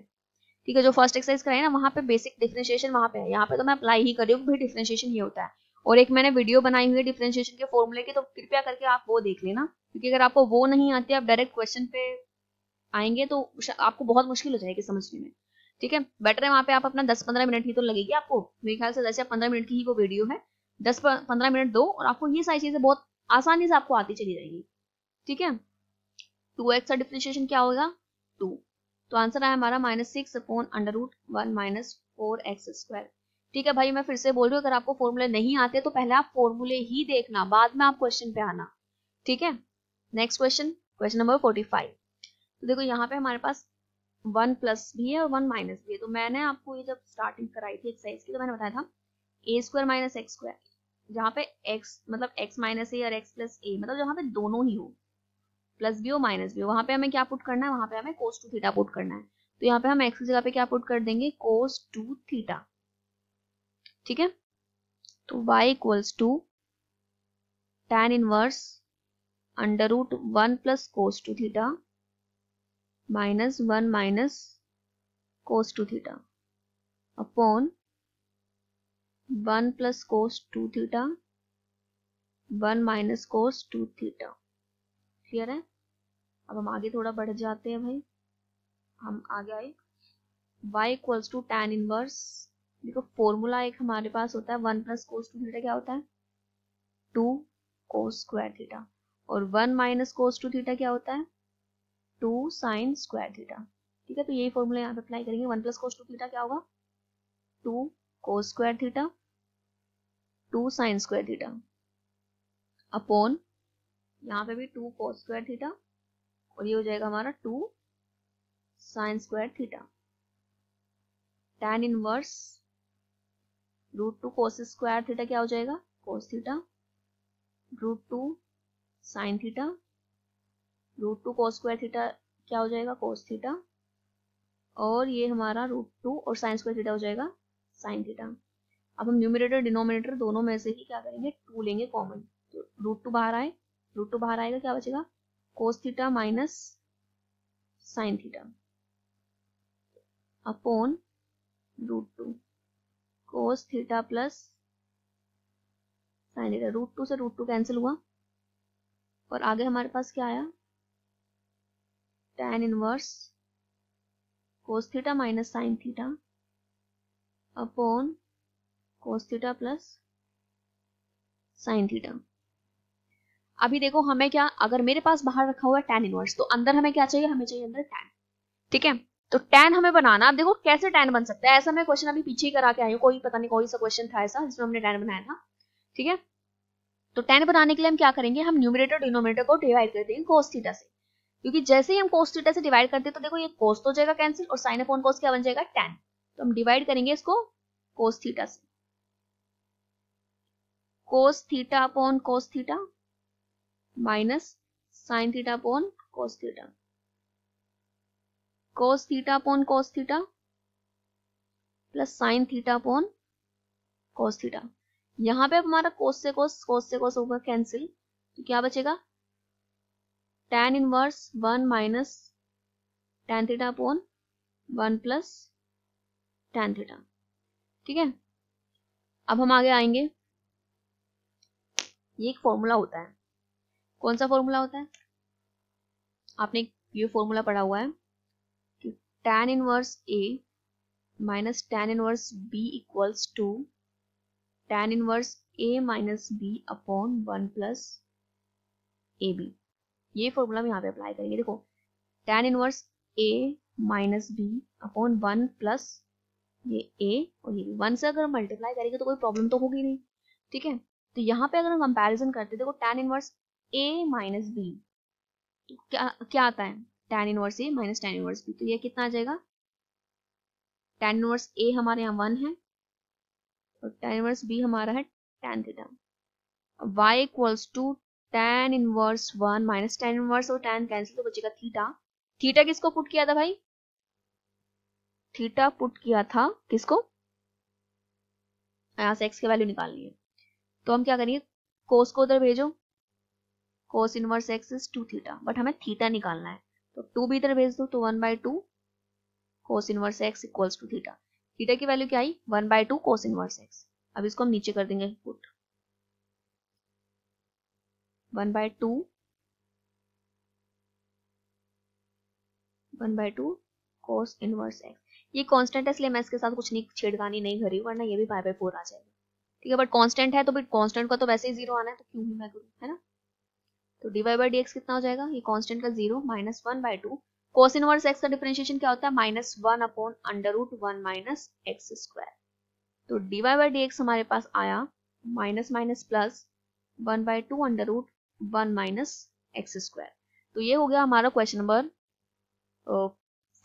A: ठीक है। जो फर्स्ट एक्सरसाइज कराई ना, वहाँ पे बेसिक डिफरेंशिएशन वहाँ पे है, यहाँ पे तो मैं अप्लाई ही कर रही हूँ, भाई डिफरेंशिएशन ये होता है। और एक मैंने वीडियो बनाई हुई है डिफरेंशिएशन के फॉर्मूले की, तो कृपया करके आप वो देख लेना, क्योंकि अगर आपको वो नहीं आती, आप डायरेक्ट क्वेश्चन पे आएंगे तो आपको बहुत मुश्किल हो जाएगी समझने में, ठीक है। बेटर है वहाँ पे आप अपना 10-15 मिनट ही तो लगेगी आपको, मेरे ख्याल से 10 या 15 मिनट की ही वो वीडियो है, 10-15 मिनट दो और आपको ये सारी चीजें बहुत आसानी से आपको आती चली जाएगी, ठीक है। 2x का डिफरेंशिएशन क्या होगा, 2, तो आंसर आया हमारा -6 अपॉन √1 माइनस 4x²। ठीक है भाई, मैं फिर से बोल रही हूँ, अगर आपको फॉर्मूले नहीं आते तो पहले आप फॉर्मूले ही देखना, बाद में आप क्वेश्चन पे आना, ठीक है। Next question, question number 45। तो देखो यहाँ पे हमारे पास 1 प्लस भी है और 1 माइनस भी है। तो मैंने आपको ये जब स्टार्टिंग कराई थी एक्सरसाइज की, तो मैंने बताया था a² माइनस x², जहाँ पे x मतलब x माइनस ए और x प्लस ए, मतलब जहाँ पे दोनों ही हो, प्लस भी हो माइनस भी हो, वहां पे हमें क्या पुट करना है, वहां पे हमें cos 2 थीटा पुट करना है। तो यहाँ पे हम x की जगह पे क्या पुट कर देंगे, cos 2 थीटा, ठीक है। तो y equals to tan inverse √1 plus cos 2 theta -1 minus cos 2 theta upon 1 plus cos 2 theta 1 minus cos 2 theta. Clear है। अब हम आगे थोड़ा बढ़ जाते हैं भाई, हम आगे आए, y equals to tan inverse, देखो फॉर्मूला एक हमारे पास होता है 1 प्लस cos 2 थीटा क्या होता है, 2 cos स्क्वायर थीटा, और 1 माइनस cos 2 थीटा क्या होता है, 2 sin स्क्वायर थीटा, ठीक है। तो यही फॉर्मूला यहाँ पे अप्लाई करेंगे, 1 प्लस cos 2 थीटा क्या होगा, 2 cos square theta 2 sin square theta upon यहाँ पे भी 2 cos स्क्वायर थीटा, और ये हो जाएगा हमारा 2 sin square theta. tan inverse √2 cos square theta क्या हो जाएगा, cos theta, √2 sin theta, √2 cos square theta क्या हो जाएगा, cos थीटा, और ये हमारा √2 और sin स्क्वायर थीटा हो जाएगा sin थीटा। अब हम न्यूमरेटर डिनोमिनेटर दोनों में से ही क्या करेंगे, 2 लेंगे कॉमन, तो √2 बाहर आए, √2 बाहर आएगा, क्या बचेगा, cos theta minus sin theta upon √2 cos theta plus sin theta, √2 से √2 कैंसिल हुआ, और आगे हमारे पास क्या आया, tan inverse cos theta minus sin theta upon cos theta plus sin theta. अभी देखो हमें क्या, अगर मेरे पास बाहर रखा हुआ है tan इनवर्स, तो अंदर हमें क्या चाहिए, हमें चाहिए अंदर tan। ठीक है, तो tan हमें बनाना, अब देखो कैसे tan बन सकता है, ऐसा मैं क्वेश्चन अभी पीछे ही करा के आई हूँ, कोई पता नहीं कोई सा क्वेश्चन था ऐसा जिसमें हमने tan बनाया था। ठीक है, तो tan बनाने के लिए हम क्या करेंगे, हम न्यूमरेटर डिनोमिनेटर को डिवाइड कर देंगे cos थीटा से, क्योंकि जैसे ही हम cos थीटा से डिवाइड करते हैं तो देखो ये cos तो जाएगा कैंसिल और sin अपॉन cos क्या बन जाएगा, tan। तो हम डिवाइड करेंगे इसको cos थीटा से, cos theta upon cos theta minus sin theta upon cos theta, cos theta upon cos theta plus sin theta upon cos theta. यहाँ पे अब हमारा cos से cos होगा कैंसिल, तो क्या बचेगा, tan inverse 1 minus tan theta upon 1 plus tan theta. ठीक है, अब हम आगे आएंगे, ये एक फॉर्मूला होता है, कौन सा फॉर्मूला होता है, आपने ये फॉर्मूला पढ़ा हुआ है कि tan inverse a minus tan inverse b equals to tan inverse a minus b upon 1 plus a b. ये फॉर्मूला हम यहाँ पे अप्लाई करेंगे। देखो tan inverse a minus b upon 1 plus ये a और ये 1 से अगर मल्टीप्लाई करेंगे तो कोई प्रॉब्लम तो होगी नहीं। ठीक है, तो यहाँ पे अगर हम कंपैरिजन करते देखो tan inverse a minus b, तो क्या आता है, tan inverse a minus tan inverse b, तो ये कितना आ जाएगा, tan इनवर्स a हमारे यहाँ 1 है और tan इनवर्स b हमारा है tan theta. y equals to tan inverse 1 minus tan inverse और tan कैंसिल तो बचेगा थीटा। थीटा किसको पुट किया था भाई, थीटा पुट किया था किसको, यहाँ से x की वैल्यू निकालनी है, तो हम क्या करेंगे, कोस को उधर भेजो, कोस inverse x is 2 theta, but हमें थीटा निकालना है तो 2 भी इधर भेज दो, तो 1/2 cos inverse x equals to theta. Theta की वैल्यू क्या आई, 1/2 कोस इनवर्स x। अब इसको हम नीचे कर देंगे पुट, 1/2 कोस इनवर्स x। ये कांस्टेंट है इसलिए मैं इसके साथ कुछ नहीं छेड़खानी नहीं करी, वरना ये भी π/4 आ जाएगा। ठीक है, बट कांस्टेंट है तो फिर कांस्टेंट का तो वैसे ही 0 आना है, तो क्यों ही मैं करूँ, है ना। तो dy/dx कितना हो जाएगा, ये कांस्टेंट का 0 माइनस 1/2 कोस इनवर्स x का डिफरेंशिएशन क्या होता है, -1 अपॉन √1 माइनस एक्स स्क्वायर। तो dy/dx हमारे पास आया minus minus plus 1/2 √1 minus x square. तो ये हो गया हमारा क्वेश्चन नंबर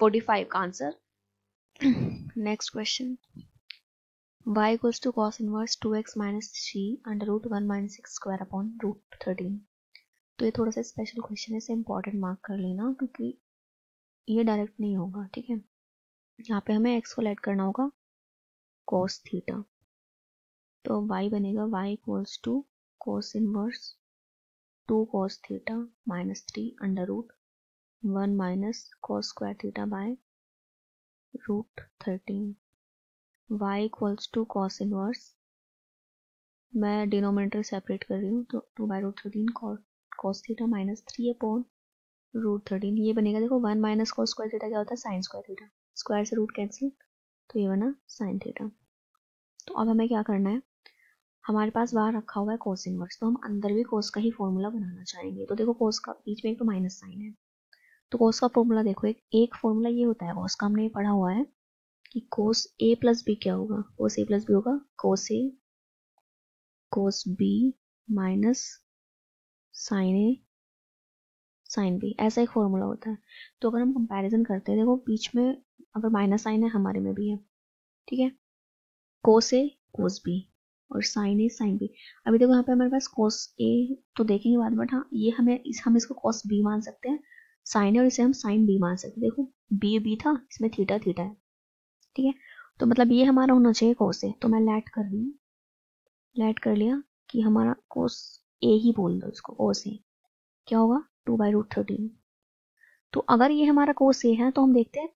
A: 45 का answer. Next question, y equals to cos inverse 2x minus 3 √1 minus x square upon √13। तो ये थोड़ा सा स्पेशल क्वेश्चन है, इसे इंपॉर्टेंट मार्क कर लेना क्योंकि ये डायरेक्ट नहीं होगा। ठीक है, यहाँ पे हमें x को लेट करना होगा cos थीटा, तो y बनेगा y equals to cos inverse 2 cos theta minus 3 √1 minus cos square theta by √13। y equals to cos inverse, मैं डिनोमिनेटर सेपरेट कर रही हूँ, तो 2/√13 cos थीटा माइनस 3 अपॉन √13, ये बनेगा देखो 1 माइनस cos स्क्वायर थीटा क्या होता है, साइन स्क्वायर थीटा, स्क्वायर से रूट कैंसिल, तो ये बना साइन थीटा। तो अब हमें क्या करना है, हमारे पास बाहर रखा हुआ है cos इनवर्स, तो हम अंदर भी cos का ही फॉर्मूला बनाना चाहेंगे। तो देखो cos का बीच में एक तो माइनस साइन है, तो cos का फॉर्मूला देखो, एक फॉर्मूला ये होता है cos का, हमने पढ़ा हुआ है कि cos a प्लस बी क्या होगा, cos a प्लस बी होगा cos a cos b minus sine a sine b, ऐसा एक फॉर्मूला होता है। तो अगर हम कंपैरिजन करते हैं, देखो बीच में अगर माइनस साइन है, हमारे में भी है। ठीक है, cos a cos b और साइन a साइन b। अभी देखो यहाँ पे हमारे पास cos a तो देखेंगे बाद में, बट हाँ ये हम इसको cos b मान सकते हैं, साइन है, और इसे हम साइन b मान सकते हैं। देखो b था, इसमें थीटा थीटा है। ठीक है, तो मतलब ये हमारा होना चाहिए cos a, तो मैं लेट कर रही हूँ, लेट कर लिया कि हमारा cos a ही बोल दो इसको, cos a क्या होगा 2/√13। तो अगर ये हमारा cos a है तो हम देखते हैं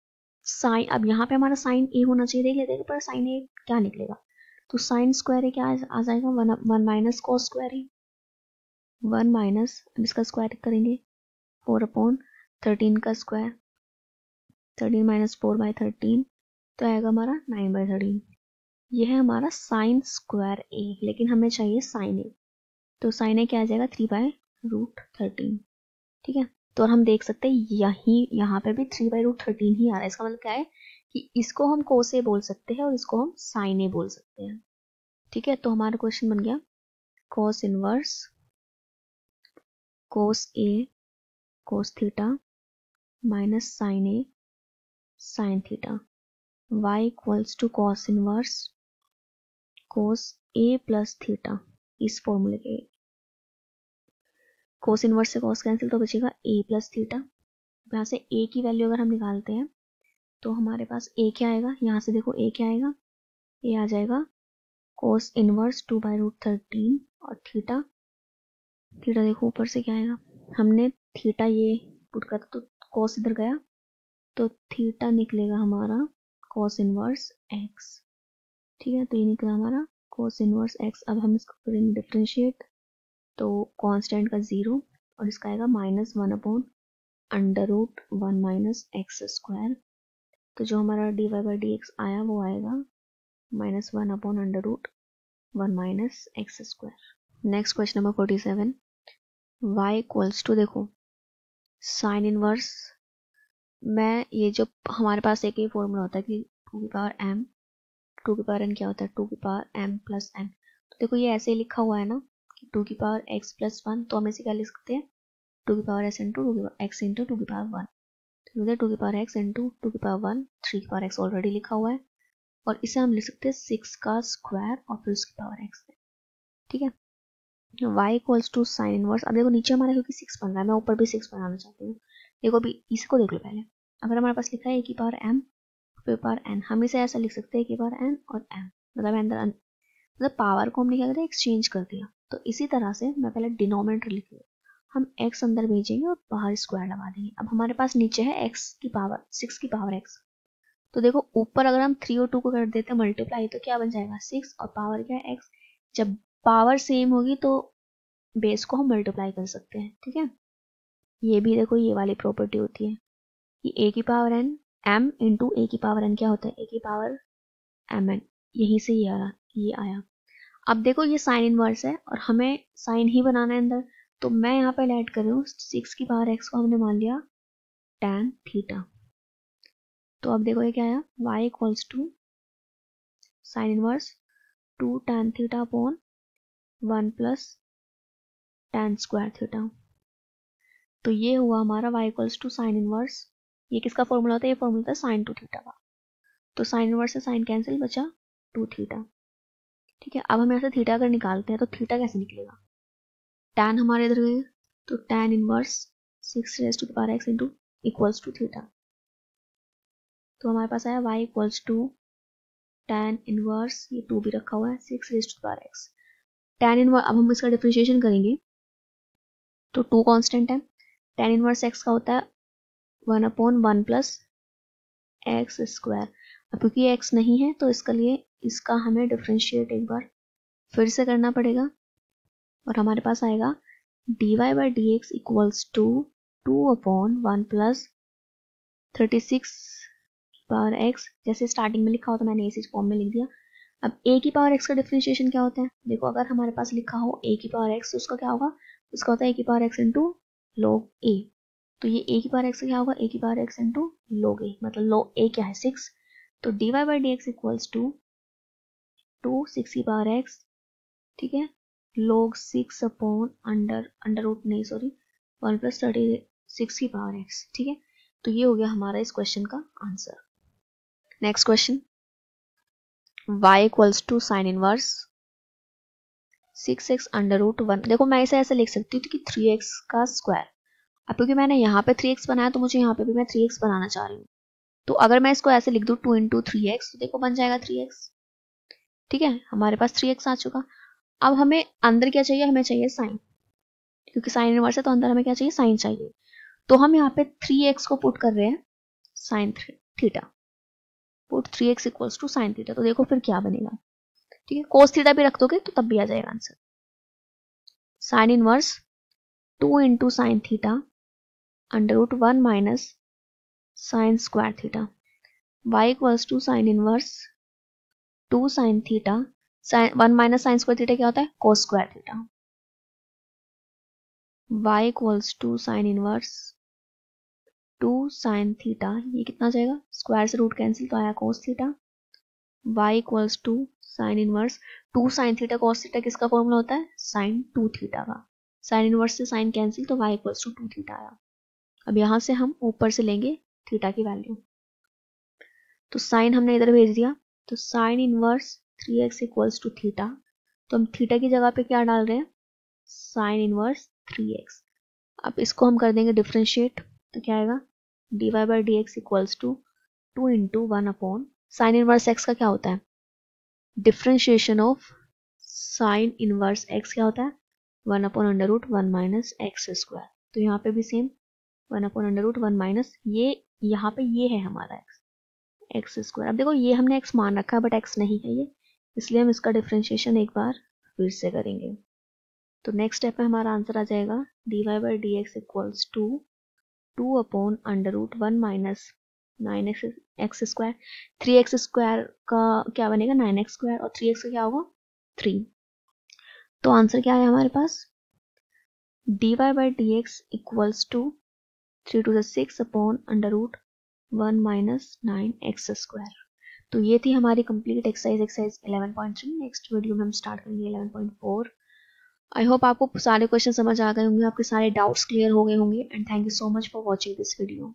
A: साइन, अब यहाँ पे हमारा साइन a होना चाहिए, देख लेते हैं पर साइन a क्या निकलेगा, तो साइन स्क्वायर a क्या आ जाएगा, 1 minus cos square a, 1 minus, अब इसका स्क्वायर करेंगे 4 अपॉन 13 का स्क्वायर, 13 माइनस 4/13 तो आएगा हमारा 9/13। ये है हमारा साइन स्क्वायर ए, लेकिन हमें चाहिए साइन ए, तो साइन ए क्या आ जाएगा 3/√13। ठीक है, तो हम देख सकते हैं यहाँ पे भी 3/√13 ही आ रहा है। इसका मतलब क्या है कि इसको हम कोस ए बोल सकते हैं और इसको हम साइन ए बोल सकते हैं। ठीक है, तो हमारा क्वेश्चन बन गया cos inverse cos A cos theta minus sine A sine theta y equals to cos inverse cos A plus theta. इस फॉर्मूले के cos इनवर्स से cos कैंसिल तो बचेगा A प्लस थीटा। यहाँ से A की वैल्यू अगर हम निकालते हैं तो हमारे पास A क्या आएगा, यहाँ से देखो A क्या आएगा, A आ जाएगा cos इनवर्स 2/√13 और थीटा देखो ऊपर से क्या आएगा, हमने थीटा ये पुट कर तो cos इधर गया तो थीटा निकलेगा हमारा cos इनवर्स x। ठीक है, तो ये निकला हमारा cos इनवर्स x। अब हम इसको करेंगे डिफरेंशिएट तो कांस्टेंट का 0 और इसका आएगा -1/√1 माइनस एक्स स्क्वायर। तो जो हमारा dy/dx आया वो आएगा -1/√1 minus x square. Next question number 47, y equals to देखो साइन इनवर्स, मैं ये जो हमारे पास एक ही फॉर्मूला होता है कि 2 की पावर m, 2 की पावर n क्या होता है 2 की पावर m प्लस n। तो देखो ये ऐसे ही लिखा हुआ है ना कि 2 की पावर x प्लस 1, तो हम इसे क्या लिख सकते हैं 2 की पावर s इंटू 2 की पावर x इंटू 2 की पावर 1। तो इधर 2 की पावर x इंटू 2 की पावर 1, 3 की पावर x ऑलरेडी लिखा हुआ है और इसे हम लिख सकते हैं 6 का स्क्वायर और फिर उसकी पावर x है। ठीक है, y equals to sine inverse. अब देखो नीचे हमारा क्योंकि 6 बन रहा है, मैं ऊपर भी 6 बनाना चाहती हूँ। देखो अभी इसको देख लो पहले, अगर हमारे पास लिखा है a की पावर m फिर पावर n, हम इसे ऐसा लिख सकते हैं a की पावर n और m, मतलब पावर को हमने क्या किया एक्सचेंज कर दिया। तो इसी तरह से मैं पहले डिनोमिनेटर लिख लूँ, हम x अंदर भेजेंगे और बाहर स्क्वायर लगा देंगे। अब हमारे पास नीचे है x की पावर 6 की पावर x, तो देखो ऊपर अगर हम 3 और 2 को कर देते हैं मल्टीप्लाई तो क्या बन जाएगा 6 और पावर क्या है x। जब पावर सेम होगी तो बेस को हम मल्टीप्लाई कर सकते हैं। ठीक है, ये भी देखो ये वाली प्रॉपर्टी होती है कि a की power n m into a की पावर n क्या होता है a की पावर mn, यहीं से ये आया। अब देखो ये साइन इनवर्स है और हमें साइन ही बनाना है अंदर, तो मैं यहाँ पे ऐड कर रही हूँ 6 की पावर x को हमने मान लिया tan थीटा। तो अब देखो ये क्या आया y equals to sine inverse 2 tan theta upon 1 plus tan square theta. तो ये हुआ हमारा y equals to sine inverse, ये किसका फॉर्मूला होता है, ये फॉर्मूला होता है साइन 2 थीटा का। तो साइन इनवर्स से साइन कैंसिल बचा 2 थीटा। ठीक है, अब हम यहाँ से थीटा अगर निकालते हैं तो थीटा कैसे निकलेगा, tan हमारे इधर गए तो tan inverse 6 raise to the power x into equals to theta. तो हमारे पास आया y equals to tan inverse, ये 2 भी रखा हुआ है 6 raise to the power x tan inverse. अब हम इसका डिफरेंशिएशन करेंगे तो 2 कांस्टेंट है, tan इनवर्स x का होता है 1/1 प्लस एक्स स्क्वायर। अब क्योंकि x नहीं है तो इसके लिए इसका हमें डिफरेंशिएट एक बार फिर से करना पड़ेगा और हमारे पास आएगा dy/dx इक्वल्स टू 2/1 प्लस 36 पावर x। जैसे स्टार्टिंग में लिखा हो तो मैंने इसी फॉर्म में लिख दिया। अब a की पावर x का डिफरेंशिएशन क्या होता है, देखो अगर हमारे पास लिखा हो a की पावर x तो उसका क्या होगा, उसका होता है a की power x into log a। तो ये a की पावर x क्या होगा a की power x into log a, मतलब log a क्या है 6। तो dy/dx इक्वल्स टू 6 की पावर x, ठीक है, log 6 अपॉन अंडर रूट नहीं सॉरी 1 प्लस 36 की पावर x। ठीक है, तो ये हो गया हमारा इस क्वेश्चन का answer. Next question, y equals to sine inverse 6x under root 1। देखो मैं इसे ऐसे लिख सकती हूँ कि 3x का स्क्वायर। अब क्योंकि मैंने यहाँ पे 3x बनाया तो मुझे यहाँ पे भी मैं 3x बनाना चाह रही हूँ, तो अगर मैं इसको ऐसे लिख दूँ 2 इंटू 3x तो देखो बन जाएगा 3x। ठीक है, हमारे पास 3x आ चुका। अब हमें अंदर क्या चाहिए, हमें चाहिए साइन, क्योंकि साइन इनवर्स है तो अंदर हमें क्या चाहिए साइन चाहिए। तो हम यहाँ पे 3x को पुट कर रहे हैं sine theta, put 3x equals to sine theta. तो देखो फिर क्या बनेगा, ठीक है, कोस थीटा भी रख दोगे तो तब भी आ जाएगा answer. Sine inverse 2 into sine theta under root 1 minus sine square theta. y equals to sine inverse 2 sine theta, 1 minus sine square theta क्या होता है, cos square theta. y equals to sine inverse 2 sine theta, ये कितना जाएगा, square से root cancel तो आया cos theta. y equals to sine inverse 2 sine theta cos theta किसका फॉर्मूला होता है, साइन 2 थीटा का। साइन इनवर्स से साइन कैंसिल तो y इक्वल्स टू 2 थीटा आया। अब यहाँ से हम ऊपर से लेंगे थीटा की वैल्यू, तो साइन हमने इधर भेज दिया, तो sine inverse 3x equals to theta, तो हम थीटा की जगह पे क्या डाल रहे हैं, साइन इनवर्स 3x। अब इसको हम कर देंगे डिफ्रेंशिएट, तो क्या आएगा, dy by D x equals to 2 into 1 upon sine inverse x का क्या होता है, differentiation of sine inverse x क्या होता है, 1 upon under root 1 minus x square. तो यहाँ पे भी same 1 upon under root 1 minus ये यहाँ पे ये है हमारा एक्स स्क्वायर। अब देखो ये हमने x मान रखा है बट x नहीं है ये, इसलिए हम इसका डिफ्रेंशिएशन एक बार फिर से करेंगे। तो नेक्स्ट स्टेप में हमारा आंसर आ जाएगा dy by D x equals to 2 upon under root 1 minus 9x square. 3x square का क्या बनेगा, 9x स्क्वायर, और 3x का क्या होगा 3। तो आंसर क्या है हमारे पास, dy by D x equals to 3 to the 6 upon under root 1 minus 9x square. तो ये थी हमारी कंप्लीट एक्सरसाइज 11.3। नेक्स्ट वीडियो में हम स्टार्ट करेंगे 11.4। आई होप आपको सारे क्वेश्चन समझ आ गए होंगे, आपके सारे डाउट्स क्लियर हो गए होंगे, and thank you so much for watching this video.